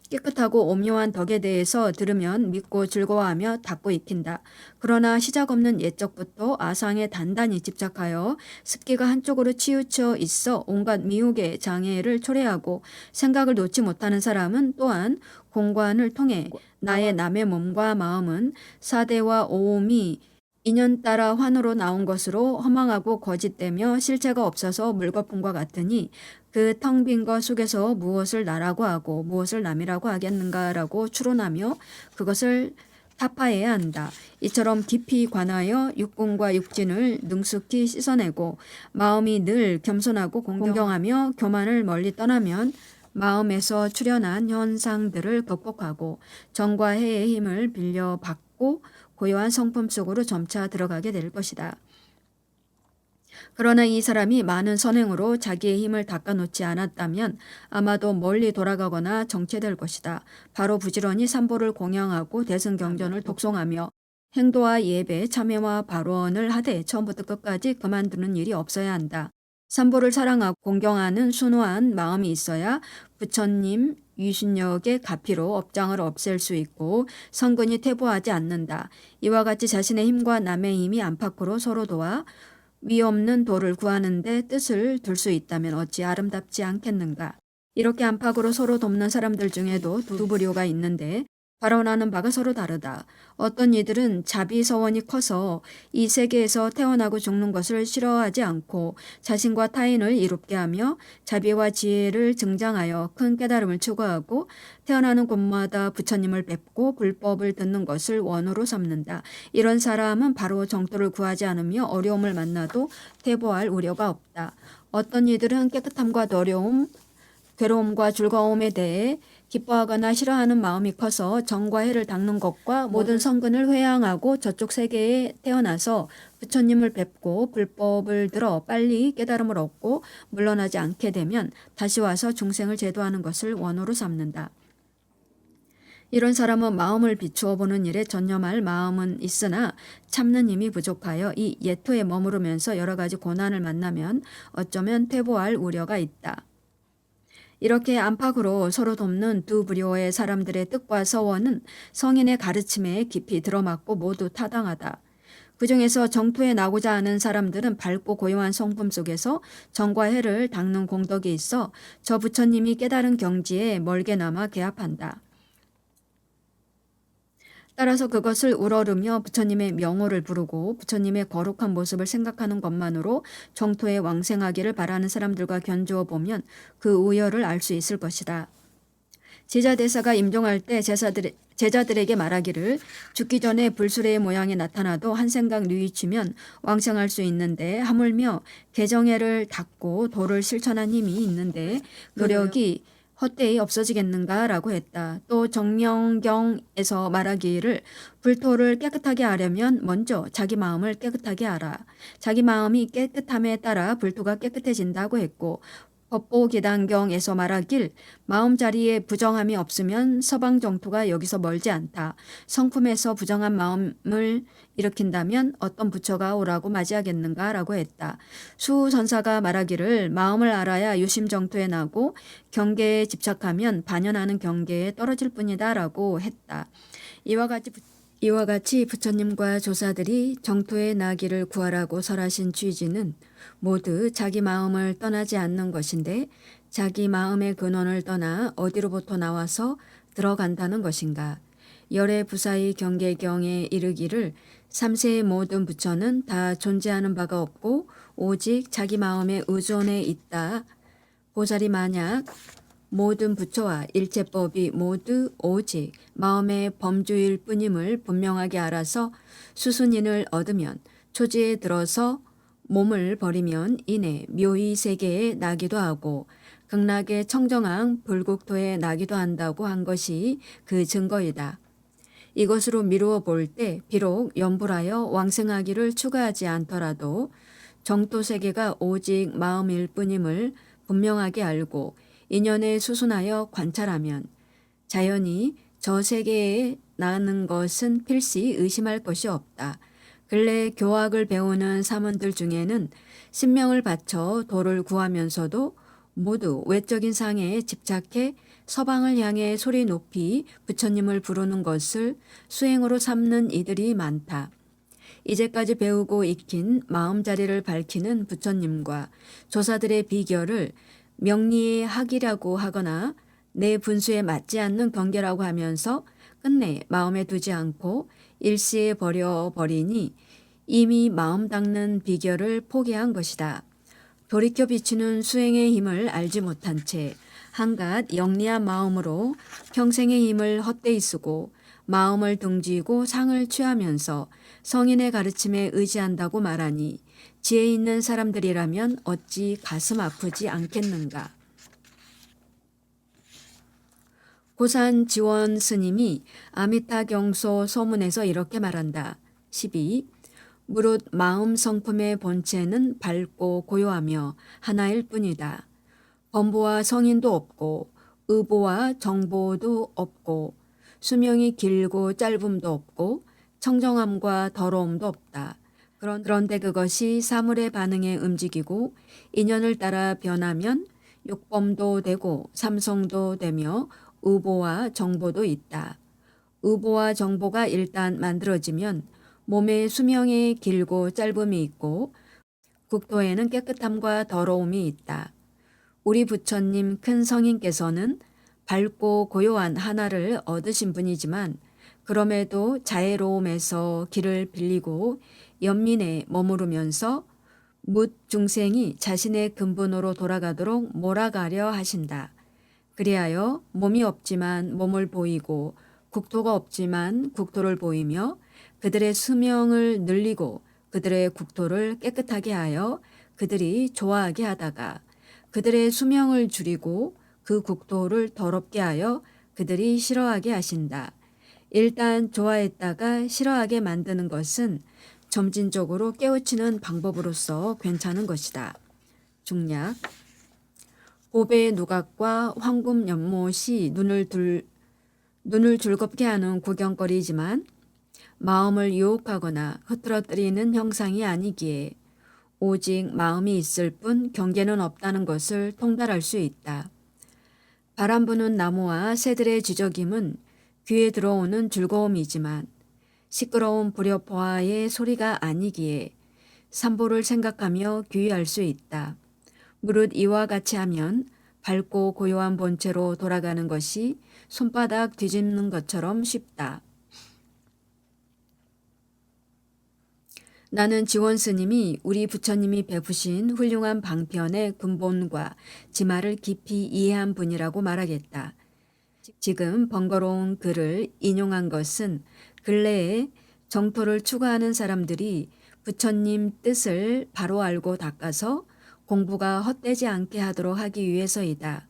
깨끗하고 오묘한 덕에 대해서 들으면 믿고 즐거워하며 닦고 익힌다. 그러나 시작 없는 옛적부터 아상에 단단히 집착하여 습기가 한쪽으로 치우쳐 있어 온갖 미혹의 장애를 초래하고 생각을 놓지 못하는 사람은 또한 공관을 통해 나의 남의 몸과 마음은 사대와 오음이 인연 따라 환으로 나온 것으로 허망하고 거짓되며 실체가 없어서 물거품과 같으니 그 텅 빈 것 속에서 무엇을 나라고 하고 무엇을 남이라고 하겠는가라고 추론하며 그것을 타파해야 한다. 이처럼 깊이 관하여 육군과 육진을 능숙히 씻어내고 마음이 늘 겸손하고 공경하며 교만을 멀리 떠나면 마음에서 출현한 현상들을 극복하고 정과 해의 힘을 빌려 받고 낮고 고요한 성품 속으로 점차 들어가게 될 것이다. 그러나 이 사람이 많은 선행으로 자기의 힘을 닦아놓지 않았다면 아마도 멀리 돌아가거나 정체될 것이다. 바로 부지런히 삼보를 공양하고 대승경전을 독송하며 행도와 예배, 참회와 발언을 하되 처음부터 끝까지 그만두는 일이 없어야 한다. 삼보를 사랑하고 공경하는 순수한 마음이 있어야 부처님 유신력의 가피로 업장을 없앨 수 있고 성근이 퇴보하지 않는다. 이와 같이 자신의 힘과 남의 힘이 안팎으로 서로 도와 위 없는 도를 구하는데 뜻을 둘 수 있다면 어찌 아름답지 않겠는가. 이렇게 안팎으로 서로 돕는 사람들 중에도 두 부류가 있는데 발언하는 바가 서로 다르다. 어떤 이들은 자비서원이 커서 이 세계에서 태어나고 죽는 것을 싫어하지 않고 자신과 타인을 이롭게 하며 자비와 지혜를 증장하여 큰 깨달음을 추구하고 태어나는 곳마다 부처님을 뵙고 불법을 듣는 것을 원으로 삼는다. 이런 사람은 바로 정토를 구하지 않으며 어려움을 만나도 퇴보할 우려가 없다. 어떤 이들은 깨끗함과 어려움, 괴로움과 즐거움에 대해 기뻐하거나 싫어하는 마음이 커서 정과 해를 닦는 것과 모든 성근을 회양하고 저쪽 세계에 태어나서 부처님을 뵙고 불법을 들어 빨리 깨달음을 얻고 물러나지 않게 되면 다시 와서 중생을 제도하는 것을 원호로 삼는다. 이런 사람은 마음을 비추어 보는 일에 전념할 마음은 있으나 참는 힘이 부족하여 이 예토에 머무르면서 여러 가지 고난을 만나면 어쩌면 퇴보할 우려가 있다. 이렇게 안팎으로 서로 돕는 두 부류의 사람들의 뜻과 서원은 성인의 가르침에 깊이 들어맞고 모두 타당하다. 그 중에서 정토에 나고자 하는 사람들은 밝고 고요한 성품 속에서 정과 해를 닦는 공덕이 있어 저 부처님이 깨달은 경지에 멀게나마 개합한다. 따라서 그것을 우러르며 부처님의 명호를 부르고 부처님의 거룩한 모습을 생각하는 것만으로 정토에 왕생하기를 바라는 사람들과 견주어 보면 그 우열을 알 수 있을 것이다. 제자대사가 임종할 때 제자들에게 말하기를 죽기 전에 불수레의 모양이 나타나도 한 생각 뉘우치면 왕생할 수 있는데 하물며 개정해를 닦고 도를 실천한 힘이 있는데 노력이 헛되이 없어지겠는가라고 했다. 또 정명경에서 말하기를 불토를 깨끗하게 하려면 먼저 자기 마음을 깨끗하게 하라. 자기 마음이 깨끗함에 따라 불토가 깨끗해진다고 했고 법보계단경에서 말하길 마음 자리에 부정함이 없으면 서방 정토가 여기서 멀지 않다. 성품에서 부정한 마음을 일으킨다면 어떤 부처가 오라고 맞이하겠는가라고 했다. 수전사가 말하기를 마음을 알아야 유심 정토에 나고 경계에 집착하면 반연하는 경계에 떨어질 뿐이다라고 했다. 이와 같이 부처님과 조사들이 정토에 나기를 구하라고 설하신 취지는 모두 자기 마음을 떠나지 않는 것인데 자기 마음의 근원을 떠나 어디로부터 나와서 들어간다는 것인가. 열의 부사의 경계경에 이르기를 삼세의 모든 부처는 다 존재하는 바가 없고 오직 자기 마음에 의존해 있다. 보살이 만약 모든 부처와 일체법이 모두 오직 마음의 범주일 뿐임을 분명하게 알아서 수순인을 얻으면 초지에 들어서 몸을 버리면 이내 묘의 세계에 나기도 하고 극락의 청정한 불국토에 나기도 한다고 한 것이 그 증거이다. 이것으로 미루어 볼 때 비록 염불하여 왕생하기를 추구하지 않더라도 정토 세계가 오직 마음일 뿐임을 분명하게 알고 인연에 수순하여 관찰하면 자연히 저 세계에 나는 것은 필시 의심할 것이 없다. 근래 교학을 배우는 사문들 중에는 신명을 바쳐 도를 구하면서도 모두 외적인 상에 집착해 서방을 향해 소리 높이 부처님을 부르는 것을 수행으로 삼는 이들이 많다. 이제까지 배우고 익힌 마음자리를 밝히는 부처님과 조사들의 비결을 명리의 학이라고 하거나 내 분수에 맞지 않는 경계라고 하면서 끝내 마음에 두지 않고 일시에 버려버리니 이미 마음 닦는 비결을 포기한 것이다. 돌이켜 비추는 수행의 힘을 알지 못한 채 한갓 영리한 마음으로 평생의 힘을 헛되이 쓰고 마음을 등지고 상을 취하면서 성인의 가르침에 의지한다고 말하니 지혜 있는 사람들이라면 어찌 가슴 아프지 않겠는가. 고산 지원 스님이 아미타 경소 소문에서 이렇게 말한다. 12. 무릇 마음 성품의 본체는 밝고 고요하며 하나일 뿐이다. 범보와 성인도 없고 의보와 정보도 없고 수명이 길고 짧음도 없고 청정함과 더러움도 없다. 그런데 그것이 사물의 반응에 움직이고 인연을 따라 변하면 육범도 되고 삼성도 되며 의보와 정보도 있다. 의보와 정보가 일단 만들어지면 몸의 수명이 길고 짧음이 있고 국토에는 깨끗함과 더러움이 있다. 우리 부처님 큰 성인께서는 밝고 고요한 하나를 얻으신 분이지만 그럼에도 자애로움에서 길을 빌리고 연민에 머무르면서 묻 중생이 자신의 근본으로 돌아가도록 몰아가려 하신다. 그리하여 몸이 없지만 몸을 보이고 국토가 없지만 국토를 보이며 그들의 수명을 늘리고 그들의 국토를 깨끗하게 하여 그들이 좋아하게 하다가 그들의 수명을 줄이고 그 국토를 더럽게 하여 그들이 싫어하게 하신다. 일단 좋아했다가 싫어하게 만드는 것은 점진적으로 깨우치는 방법으로서 괜찮은 것이다. 중략. 고배 누각과 황금 연못이 눈을 즐겁게 하는 구경거리지만 마음을 유혹하거나 흐트러뜨리는 형상이 아니기에 오직 마음이 있을 뿐 경계는 없다는 것을 통달할 수 있다. 바람 부는 나무와 새들의 지저귐은 귀에 들어오는 즐거움이지만 시끄러운 불협화의 소리가 아니기에 산보를 생각하며 귀의할 수 있다. 무릇 이와 같이 하면 밝고 고요한 본체로 돌아가는 것이 손바닥 뒤집는 것처럼 쉽다. 나는 지원 스님이 우리 부처님이 베푸신 훌륭한 방편의 근본과 지마를 깊이 이해한 분이라고 말하겠다. 지금 번거로운 글을 인용한 것은 근래에 정토를 추구하는 사람들이 부처님 뜻을 바로 알고 닦아서 공부가 헛되지 않게 하도록 하기 위해서이다.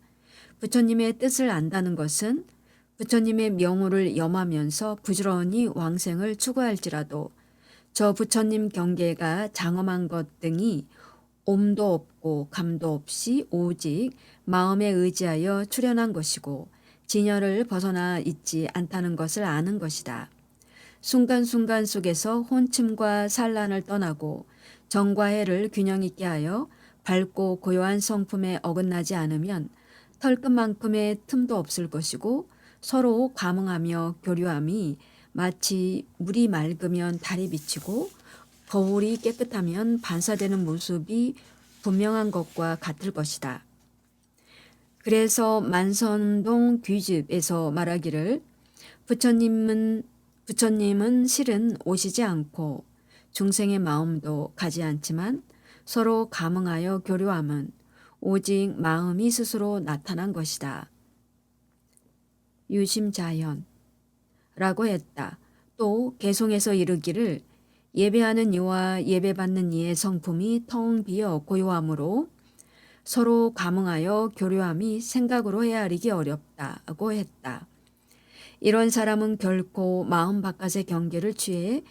부처님의 뜻을 안다는 것은 부처님의 명호를 염하면서 부지런히 왕생을 추구할지라도 저 부처님 경계가 장엄한 것 등이 옴도 없고 감도 없이 오직 마음에 의지하여 출현한 것이고 진열을 벗어나 있지 않다는 것을 아는 것이다. 순간순간 속에서 혼침과 산란을 떠나고 정과 해를 균형 있게 하여 밝고 고요한 성품에 어긋나지 않으면 털끝만큼의 틈도 없을 것이고 서로 감응하며 교류함이 마치 물이 맑으면 달이 비치고 거울이 깨끗하면 반사되는 모습이 분명한 것과 같을 것이다. 그래서 만선동 귀집에서 말하기를 부처님은 실은 오시지 않고 중생의 마음도 가지 않지만 서로 감응하여 교류함은 오직 마음이 스스로 나타난 것이다. 유심자현 라고 했다. 또 개송해서 이르기를 예배하는 이와 예배받는 이의 성품이 텅 비어 고요하므로 서로 감응하여 교류함이 생각으로 헤아리기 어렵다고 했다. 이런 사람은 결코 마음 바깥의 경계를 취해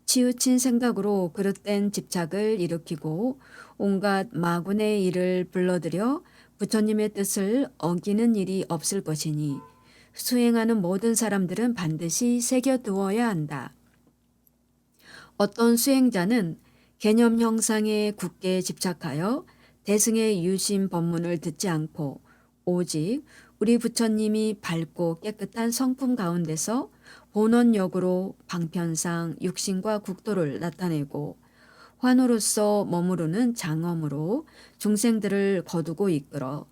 치우친 생각으로 그릇된 집착을 일으키고 온갖 마군의 일을 불러들여 부처님의 뜻을 어기는 일이 없을 것이니 수행하는 모든 사람들은 반드시 새겨두어야 한다. 어떤 수행자는 개념 형상에 굳게 집착하여 대승의 유심 법문을 듣지 않고 오직 우리 부처님이 밝고 깨끗한 성품 가운데서 본원력으로 방편상 육신과 국도를 나타내고 환호로서 머무르는 장엄으로 중생들을 거두고 이끌어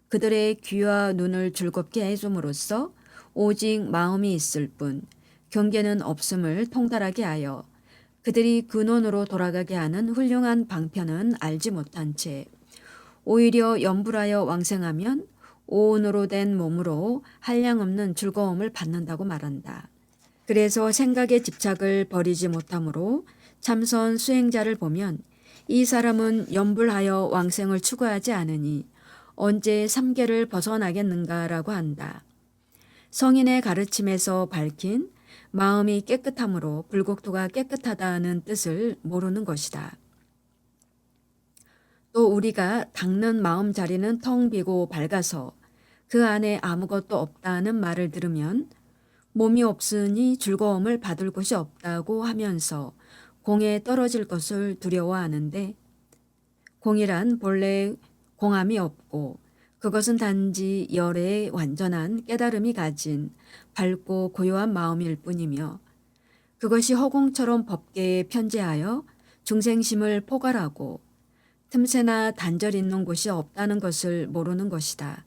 그들의 귀와 눈을 즐겁게 해줌으로써 오직 마음이 있을 뿐 경계는 없음을 통달하게 하여 그들이 근원으로 돌아가게 하는 훌륭한 방편은 알지 못한 채 오히려 염불하여 왕생하면 오온으로 된 몸으로 한량없는 즐거움을 받는다고 말한다. 그래서 생각의 집착을 버리지 못하므로 참선 수행자를 보면 이 사람은 염불하여 왕생을 추구하지 않으니 언제 삼계를 벗어나겠는가라고 한다. 성인의 가르침에서 밝힌 마음이 깨끗함으로 불국토가 깨끗하다는 뜻을 모르는 것이다. 또 우리가 닦는 마음 자리는 텅 비고 밝아서 그 안에 아무것도 없다는 말을 들으면 몸이 없으니 즐거움을 받을 곳이 없다고 하면서 공에 떨어질 것을 두려워하는데, 공이란 본래 공함이 없고 그것은 단지 열의 완전한 깨달음이 가진 밝고 고요한 마음일 뿐이며, 그것이 허공처럼 법계에 편재하여 중생심을 포괄하고 틈새나 단절 있는 곳이 없다는 것을 모르는 것이다.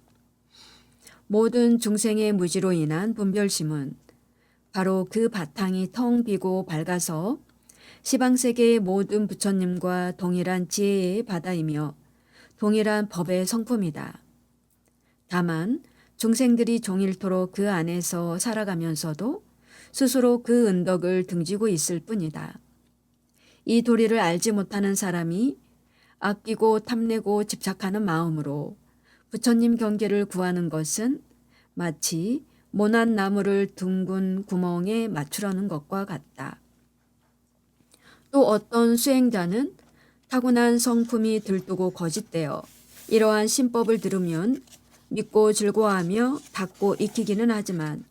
모든 중생의 무지로 인한 분별심은 바로 그 바탕이 텅 비고 밝아서 시방세계의 모든 부처님과 동일한 지혜의 바다이며 동일한 법의 성품이다. 다만 중생들이 종일토록 그 안에서 살아가면서도 스스로 그 은덕을 등지고 있을 뿐이다. 이 도리를 알지 못하는 사람이 아끼고 탐내고 집착하는 마음으로 부처님 경계를 구하는 것은 마치 모난 나무를 둥근 구멍에 맞추려는 것과 같다. 또 어떤 수행자는 타고난 성품이 들뜨고 거짓되어 이러한 신법을 들으면 믿고 즐거워하며 닦고 익히기는 하지만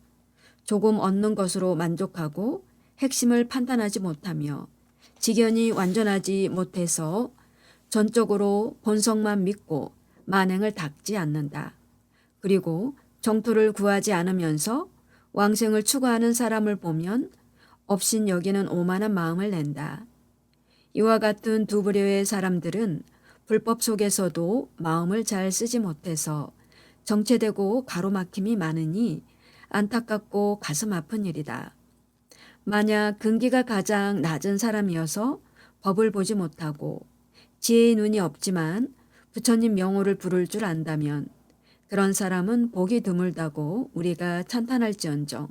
조금 얻는 것으로 만족하고 핵심을 판단하지 못하며 지견이 완전하지 못해서 전적으로 본성만 믿고 만행을 닦지 않는다. 그리고 정토를 구하지 않으면서 왕생을 추구하는 사람을 보면 업신 여기는 오만한 마음을 낸다. 이와 같은 두 부류의 사람들은 불법 속에서도 마음을 잘 쓰지 못해서 정체되고 가로막힘이 많으니 안타깝고 가슴 아픈 일이다. 만약 근기가 가장 낮은 사람이어서 법을 보지 못하고 지혜의 눈이 없지만 부처님 명호를 부를 줄 안다면 그런 사람은 복이 드물다고 우리가 찬탄할지언정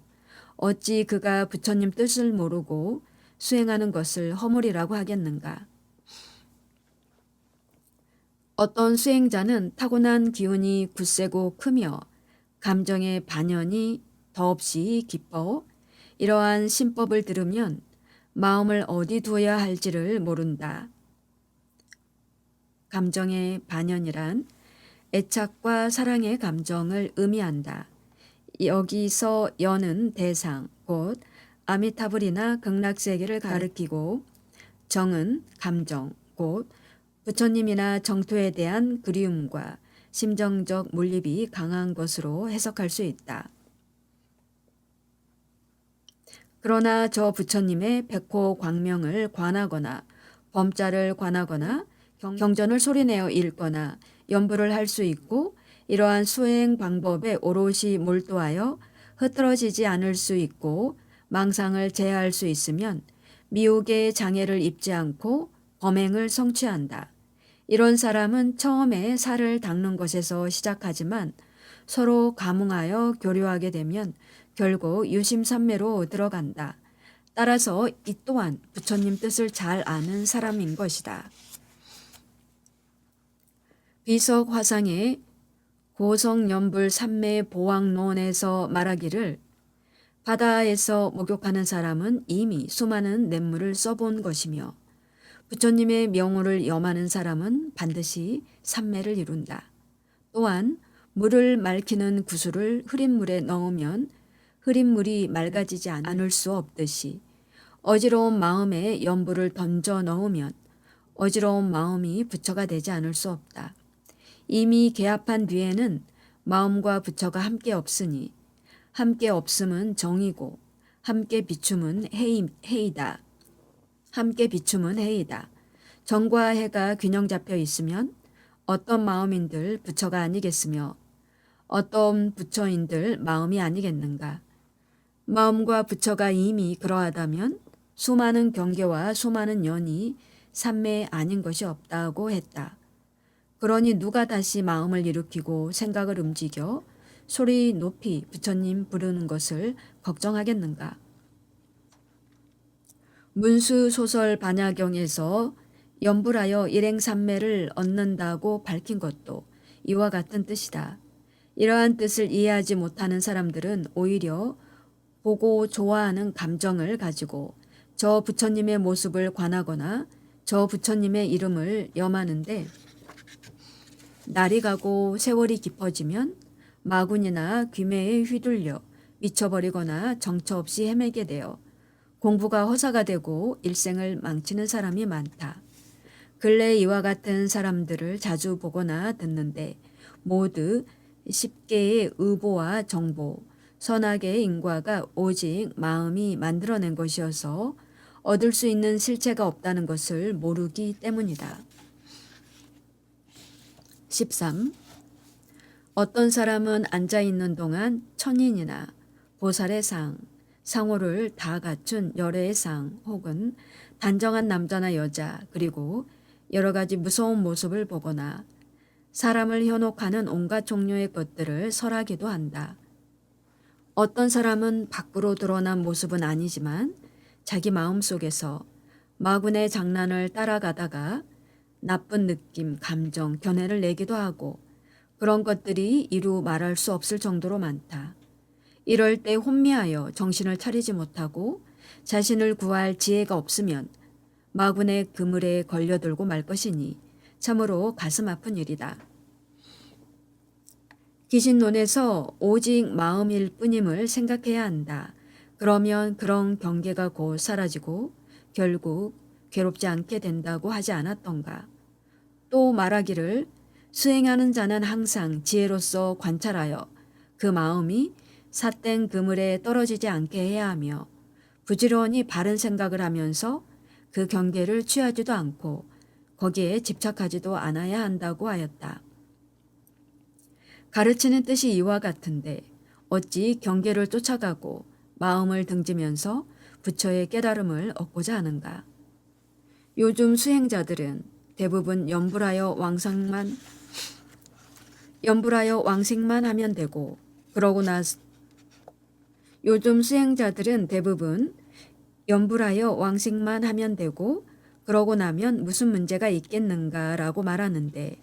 어찌 그가 부처님 뜻을 모르고 수행하는 것을 허물이라고 하겠는가. 어떤 수행자는 타고난 기운이 굳세고 크며 감정의 반연이 더없이 깊어 이러한 신법을 들으면 마음을 어디 두어야 할지를 모른다. 감정의 반연이란 애착과 사랑의 감정을 의미한다. 여기서 연은 대상, 곧 아미타불이나 극락세계를 가리키고 정은 감정, 곧 부처님이나 정토에 대한 그리움과 심정적 몰입이 강한 것으로 해석할 수 있다. 그러나 저 부처님의 백호 광명을 관하거나 범자를 관하거나 경전을 소리내어 읽거나 연부를 할 수 있고 이러한 수행 방법에 오롯이 몰두하여 흐트러지지 않을 수 있고 망상을 제어할 수 있으면 미혹의 장애를 입지 않고 범행을 성취한다. 이런 사람은 처음에 살을 닦는 것에서 시작하지만 서로 감흥하여 교류하게 되면 결국 유심산매로 들어간다. 따라서 이 또한 부처님 뜻을 잘 아는 사람인 것이다. 비석 화상의 고성연불 삼매 보왕론에서 말하기를 바다에서 목욕하는 사람은 이미 수많은 냇물을 써본 것이며 부처님의 명호를 염하는 사람은 반드시 삼매를 이룬다. 또한 물을 맑히는 구슬을 흐린 물에 넣으면 흐린 물이 맑아지지 않을 수 없듯이 어지러운 마음에 연불을 던져 넣으면 어지러운 마음이 부처가 되지 않을 수 없다. 이미 개합한 뒤에는 마음과 부처가 함께 없으니 함께 없음은 정이고 함께 비춤은 해이다. 함께 비춤은 해이다. 정과 해가 균형 잡혀 있으면 어떤 마음인들 부처가 아니겠으며 어떤 부처인들 마음이 아니겠는가. 마음과 부처가 이미 그러하다면 수많은 경계와 수많은 연이 삼매 아닌 것이 없다고 했다. 그러니 누가 다시 마음을 일으키고 생각을 움직여 소리 높이 부처님 부르는 것을 걱정하겠는가. 문수소설 반야경에서 연불하여 일행삼매를 얻는다고 밝힌 것도 이와 같은 뜻이다. 이러한 뜻을 이해하지 못하는 사람들은 오히려 보고 좋아하는 감정을 가지고 저 부처님의 모습을 관하거나 저 부처님의 이름을 염하는데 날이 가고 세월이 깊어지면 마군이나 귀매에 휘둘려 미쳐버리거나 정처 없이 헤매게 되어 공부가 허사가 되고 일생을 망치는 사람이 많다. 근래 이와 같은 사람들을 자주 보거나 듣는데 모두 10개의 의보와 정보, 선악의 인과가 오직 마음이 만들어낸 것이어서 얻을 수 있는 실체가 없다는 것을 모르기 때문이다. 13. 어떤 사람은 앉아있는 동안 천인이나 보살의 상, 상호를 다 갖춘 열애의 상 혹은 단정한 남자나 여자 그리고 여러 가지 무서운 모습을 보거나 사람을 현혹하는 온갖 종류의 것들을 설하기도 한다. 어떤 사람은 밖으로 드러난 모습은 아니지만 자기 마음속에서 마군의 장난을 따라가다가 나쁜 느낌, 감정, 견해를 내기도 하고 그런 것들이 이루 말할 수 없을 정도로 많다. 이럴 때 혼미하여 정신을 차리지 못하고 자신을 구할 지혜가 없으면 마군의 그물에 걸려들고 말 것이니 참으로 가슴 아픈 일이다. 기신론에서 오직 마음일 뿐임을 생각해야 한다. 그러면 그런 경계가 곧 사라지고 결국 괴롭지 않게 된다고 하지 않았던가. 또 말하기를 수행하는 자는 항상 지혜로서 관찰하여 그 마음이 삿된 그물에 떨어지지 않게 해야 하며 부지런히 바른 생각을 하면서 그 경계를 취하지도 않고 거기에 집착하지도 않아야 한다고 하였다. 가르치는 뜻이 이와 같은데 어찌 경계를 쫓아가고 마음을 등지면서 부처의 깨달음을 얻고자 하는가. 요즘 수행자들은 대부분 염불하여 왕생만 하면 되고 그러고 나서 요즘 수행자들은 대부분 염불하여 왕생만 하면 되고 그러고 나면 무슨 문제가 있겠는가라고 말하는데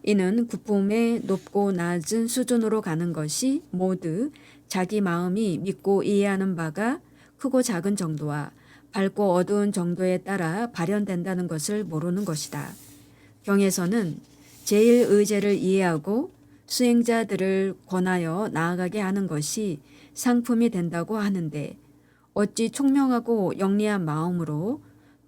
이는 구품의 높고 낮은 수준으로 가는 것이 모두 자기 마음이 믿고 이해하는 바가 크고 작은 정도와 밝고 어두운 정도에 따라 발현된다는 것을 모르는 것이다. 경에서는 제1의제를 이해하고 수행자들을 권하여 나아가게 하는 것이 상품이 된다고 하는데 어찌 총명하고 영리한 마음으로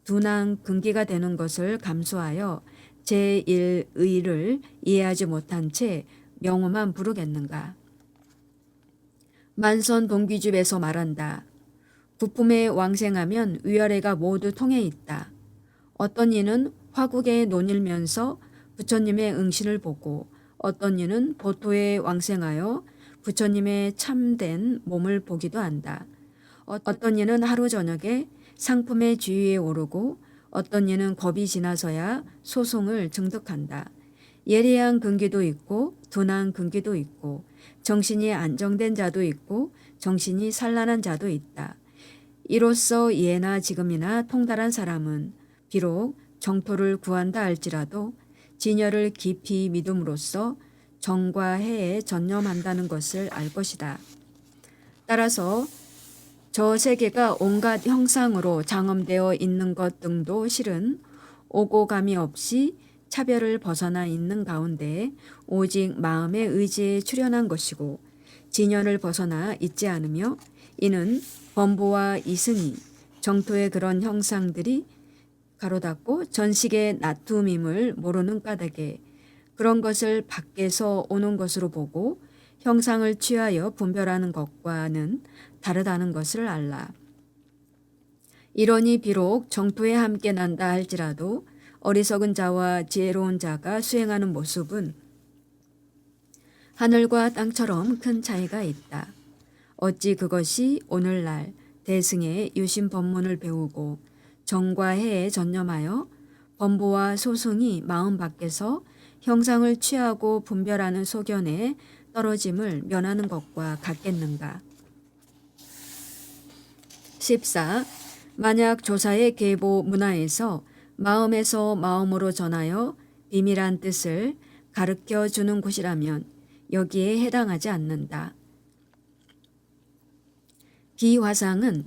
둔한 근기가 되는 것을 감수하여 제1의를 이해하지 못한 채 명호만 부르겠는가. 만선 동귀집에서 말한다. 부품에 왕생하면 위아래가 모두 통해 있다. 어떤 이는 화국에 논일면서 부처님의 응신을 보고 어떤 이는 보토에 왕생하여 부처님의 참된 몸을 보기도 한다. 어떤 이는 하루 저녁에 상품의 주위에 오르고 어떤 이는 겁이 지나서야 소송을 증득한다. 예리한 근기도 있고 둔한 근기도 있고 정신이 안정된 자도 있고 정신이 산란한 자도 있다. 이로써 예나 지금이나 통달한 사람은 비록 정토를 구한다 할지라도 진여를 깊이 믿음으로써 정과 해에 전념한다는 것을 알 것이다. 따라서 저 세계가 온갖 형상으로 장엄되어 있는 것 등도 실은 오고 감이 없이 차별을 벗어나 있는 가운데 오직 마음의 의지에 출현한 것이고 진연을 벗어나 있지 않으며 이는 범부와 이승이 정토의 그런 형상들이 가로닫고 전식의 나툼임을 모르는 까닭에 그런 것을 밖에서 오는 것으로 보고 형상을 취하여 분별하는 것과는 다르다는 것을 알라. 이러니 비록 정토에 함께 난다 할지라도 어리석은 자와 지혜로운 자가 수행하는 모습은 하늘과 땅처럼 큰 차이가 있다. 어찌 그것이 오늘날 대승의 유심 법문을 배우고 정과 해에 전념하여 범보와 소승이 마음 밖에서 형상을 취하고 분별하는 소견에 떨어짐을 면하는 것과 같겠는가. 14. 만약 조사의 계보 문화에서 마음에서 마음으로 전하여 비밀한 뜻을 가르쳐 주는 곳이라면 여기에 해당하지 않는다. 기화상은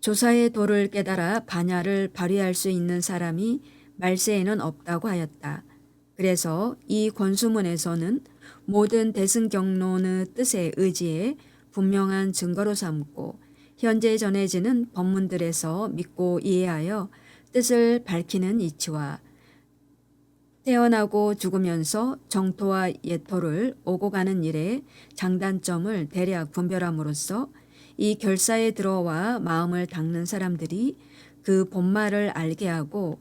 조사의 도를 깨달아 반야를 발휘할 수 있는 사람이 말세에는 없다고 하였다. 그래서 이 권수문에서는 모든 대승경론의 뜻에 의지해 분명한 증거로 삼고 현재 전해지는 법문들에서 믿고 이해하여 뜻을 밝히는 이치와 태어나고 죽으면서 정토와 예토를 오고 가는 일에 장단점을 대략 분별함으로써 이 결사에 들어와 마음을 닦는 사람들이 그 본말을 알게 하고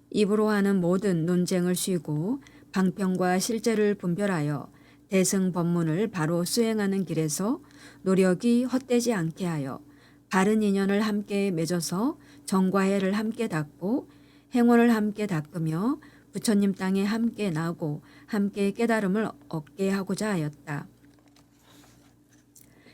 입으로 하는 모든 논쟁을 쉬고 방평과 실제를 분별하여 대승 법문을 바로 수행하는 길에서 노력이 헛되지 않게 하여 바른 인연을 함께 맺어서 정과 해를 함께 닦고 행원을 함께 닦으며 부처님 땅에 함께 나고 함께 깨달음을 얻게 하고자 하였다.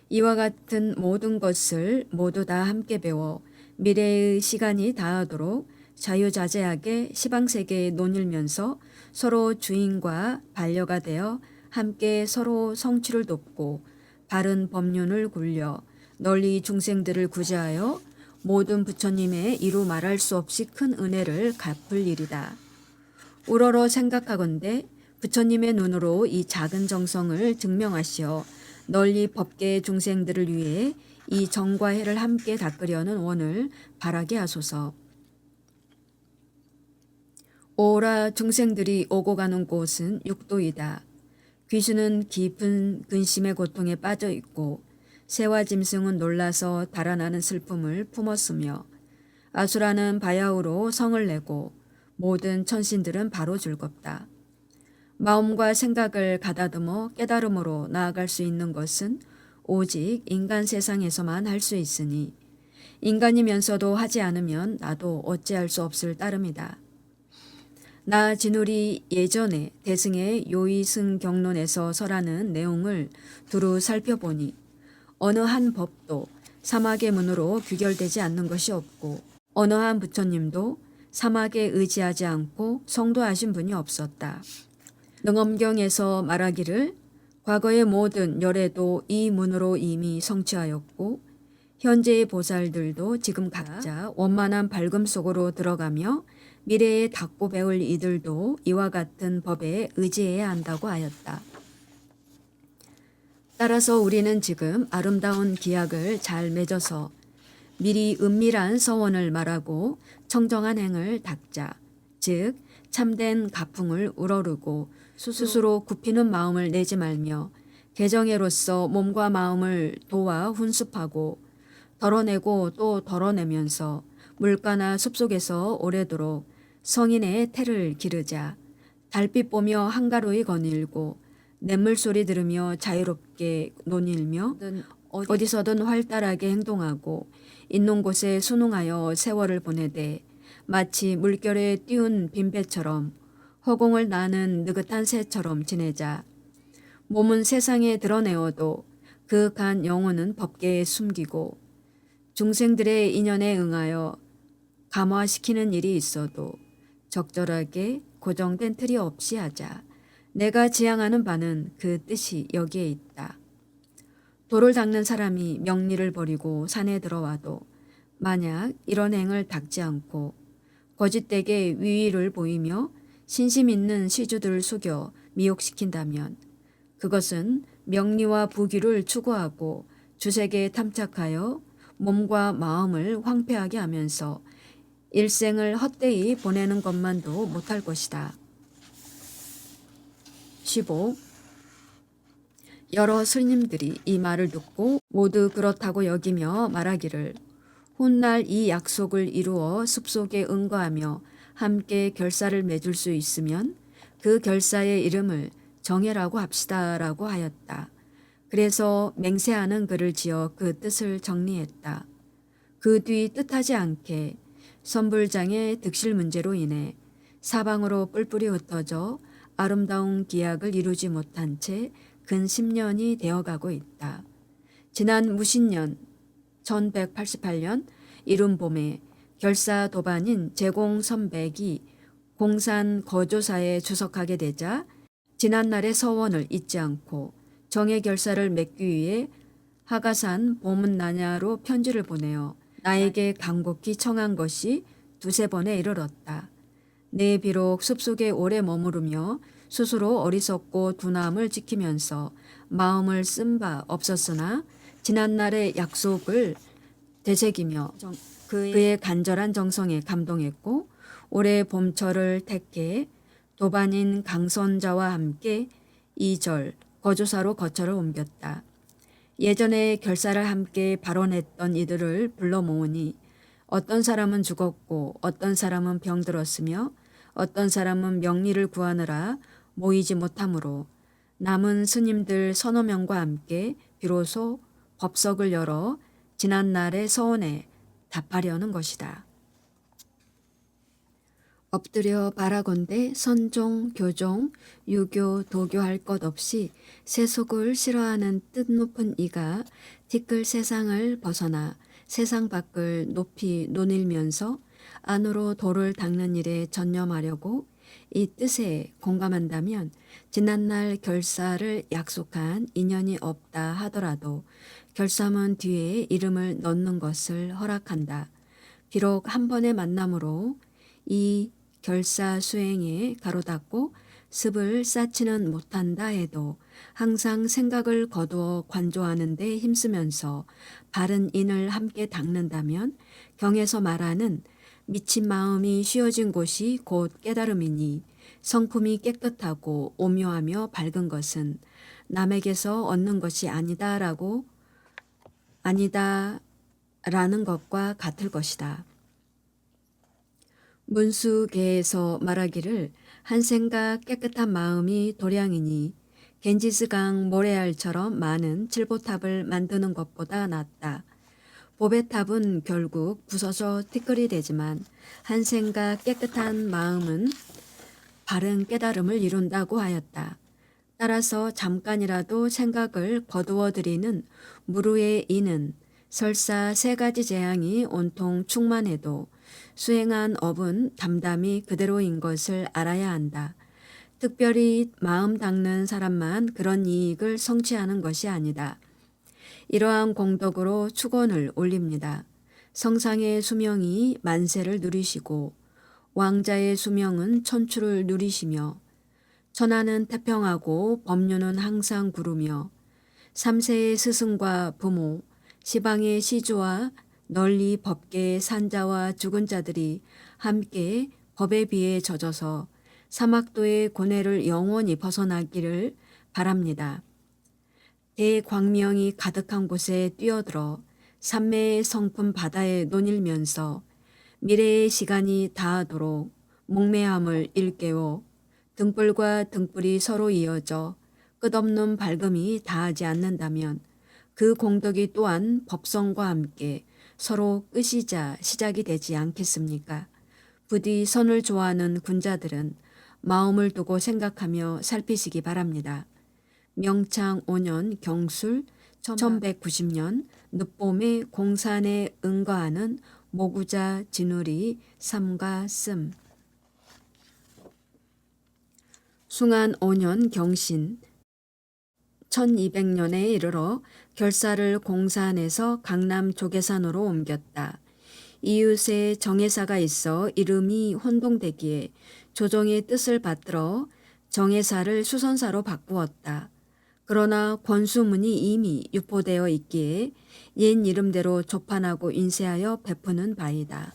이와 같은 모든 것을 모두 다 함께 배워 미래의 시간이 다하도록 자유자재하게 시방세계에 논일면서 서로 주인과 반려가 되어 함께 서로 성취를 돕고 바른 법륜을 굴려 널리 중생들을 구제하여 모든 부처님의 이루 말할 수 없이 큰 은혜를 갚을 일이다. 우러러 생각하건대 부처님의 눈으로 이 작은 정성을 증명하시어 널리 법계의 중생들을 위해 이 정과 해를 함께 닦으려는 원을 바라게 하소서. 오라 중생들이 오고 가는 곳은 육도이다. 귀신은 깊은 근심의 고통에 빠져 있고 새와 짐승은 놀라서 달아나는 슬픔을 품었으며 아수라는 바야흐로 성을 내고 모든 천신들은 바로 즐겁다. 마음과 생각을 가다듬어 깨달음으로 나아갈 수 있는 것은 오직 인간 세상에서만 할 수 있으니 인간이면서도 하지 않으면 나도 어찌할 수 없을 따름이다. 나 진울이 예전에 대승의 요이승 경론에서 설하는 내용을 두루 살펴보니 어느 한 법도 사막의 문으로 규결되지 않는 것이 없고 어느 한 부처님도 사막에 의지하지 않고 성도하신 분이 없었다. 능엄경에서 말하기를 과거의 모든 열애도 이 문으로 이미 성취하였고 현재의 보살들도 지금 각자 원만한 밝음 속으로 들어가며 미래에 닦고 배울 이들도 이와 같은 법에 의지해야 한다고 하였다. 따라서 우리는 지금 아름다운 기약을 잘 맺어서 미리 은밀한 서원을 말하고 청정한 행을 닦자. 즉 참된 가풍을 우러르고 스스로 굽히는 마음을 내지 말며 개정애로서 몸과 마음을 도와 훈습하고 덜어내고 또 덜어내면서 물가나 숲속에서 오래도록 성인의 태를 기르자. 달빛 보며 한가로이 거닐고 냇물 소리 들으며 자유롭게 논일며 어디서든 활달하게 행동하고 있는 곳에 순응하여 세월을 보내되 마치 물결에 띄운 빈배처럼 허공을 나는 느긋한 새처럼 지내자. 몸은 세상에 드러내어도 그윽한 영혼은 법계에 숨기고 중생들의 인연에 응하여 감화시키는 일이 있어도 적절하게 고정된 틀이 없이 하자. 내가 지향하는 바는 그 뜻이 여기에 있다. 도를 닦는 사람이 명리를 버리고 산에 들어와도 만약 이런 행을 닦지 않고 거짓되게 위위를 보이며 신심 있는 시주들을 속여 미혹시킨다면 그것은 명리와 부귀를 추구하고 주색에 탐착하여 몸과 마음을 황폐하게 하면서 일생을 헛되이 보내는 것만도 못할 것이다. 15. 여러 스님들이 이 말을 듣고 모두 그렇다고 여기며 말하기를 훗날 이 약속을 이루어 숲속에 응거하며 함께 결사를 맺을 수 있으면 그 결사의 이름을 정해라고 합시다라고 하였다. 그래서 맹세하는 글을 지어 그 뜻을 정리했다. 그 뒤 뜻하지 않게 선불장의 득실 문제로 인해 사방으로 뿔뿔이 흩어져 아름다운 기약을 이루지 못한 채 근 10년이 되어가고 있다. 지난 무신년 1188년 이른 봄에 결사 도반인 제공선백이 공산 거조사에 주석하게 되자 지난날의 서원을 잊지 않고 정의 결사를 맺기 위해 하가산 보문나냐로 편지를 보내어 나에게 간곡히 청한 것이 두세 번에 이르렀다. 내 비록 숲속에 오래 머무르며 스스로 어리석고 둔함을 지키면서 마음을 쓴 바 없었으나 지난날의 약속을 되새기며 그의 간절한 정성에 감동했고 올해 봄철을 택해 도반인 강선자와 함께 이절 거주사로 거처를 옮겼다. 예전에 결사를 함께 발언했던 이들을 불러 모으니 어떤 사람은 죽었고 어떤 사람은 병들었으며 어떤 사람은 명리를 구하느라 모이지 못하므로 남은 스님들 서너 명과 함께 비로소 법석을 열어 지난날의 서원에 답하려는 것이다. 엎드려 바라건대 선종, 교종, 유교, 도교할 것 없이 세속을 싫어하는 뜻 높은 이가 티끌 세상을 벗어나 세상 밖을 높이 논일면서 안으로 도를 닦는 일에 전념하려고 이 뜻에 공감한다면 지난날 결사를 약속한 인연이 없다 하더라도 결사문 뒤에 이름을 넣는 것을 허락한다. 비록 한 번의 만남으로 이 결사 수행에 가로닫고 습을 쌓지는 못한다 해도 항상 생각을 거두어 관조하는 데 힘쓰면서 바른 인을 함께 닦는다면 경에서 말하는 미친 마음이 쉬어진 곳이 곧 깨달음이니 성품이 깨끗하고 오묘하며 밝은 것은 남에게서 얻는 것이 아니다라는 것과 같을 것이다. 문수계에서 말하기를 한 생각 깨끗한 마음이 도량이니 겐지스강 모래알처럼 많은 칠보탑을 만드는 것보다 낫다. 보배탑은 결국 부서져 티끌이 되지만 한 생각 깨끗한 마음은 바른 깨달음을 이룬다고 하였다. 따라서 잠깐이라도 생각을 거두어 들이는 무루의 이는 설사 세 가지 재앙이 온통 충만해도 수행한 업은 담담히 그대로인 것을 알아야 한다. 특별히 마음 닦는 사람만 그런 이익을 성취하는 것이 아니다. 이러한 공덕으로 축원을 올립니다. 성상의 수명이 만세를 누리시고 왕자의 수명은 천추를 누리시며 천하는 태평하고 법륜은 항상 구르며 삼세의 스승과 부모, 시방의 시주와 널리 법계의 산자와 죽은 자들이 함께 법에 비해 젖어서 사막도의 고뇌를 영원히 벗어나기를 바랍니다. 대광명이 가득한 곳에 뛰어들어 산매의 성품 바다에 논일면서 미래의 시간이 다하도록 목매함을 일깨워 등불과 등불이 서로 이어져 끝없는 밝음이 다하지 않는다면 그 공덕이 또한 법성과 함께 서로 끝이자 시작이 되지 않겠습니까? 부디 선을 좋아하는 군자들은 마음을 두고 생각하며 살피시기 바랍니다. 명창 5년 경술 1190년 늦봄에 공산에 응거하는 모구자 진울이 삼가 씀. 숭안 5년 경신 1200년에 이르러 결사를 공산에서 강남 조계산으로 옮겼다. 이웃에 정예사가 있어 이름이 혼동되기에 조정의 뜻을 받들어 정예사를 수선사로 바꾸었다. 그러나 권수문이 이미 유포되어 있기에 옛 이름대로 조판하고 인쇄하여 베푸는 바이다.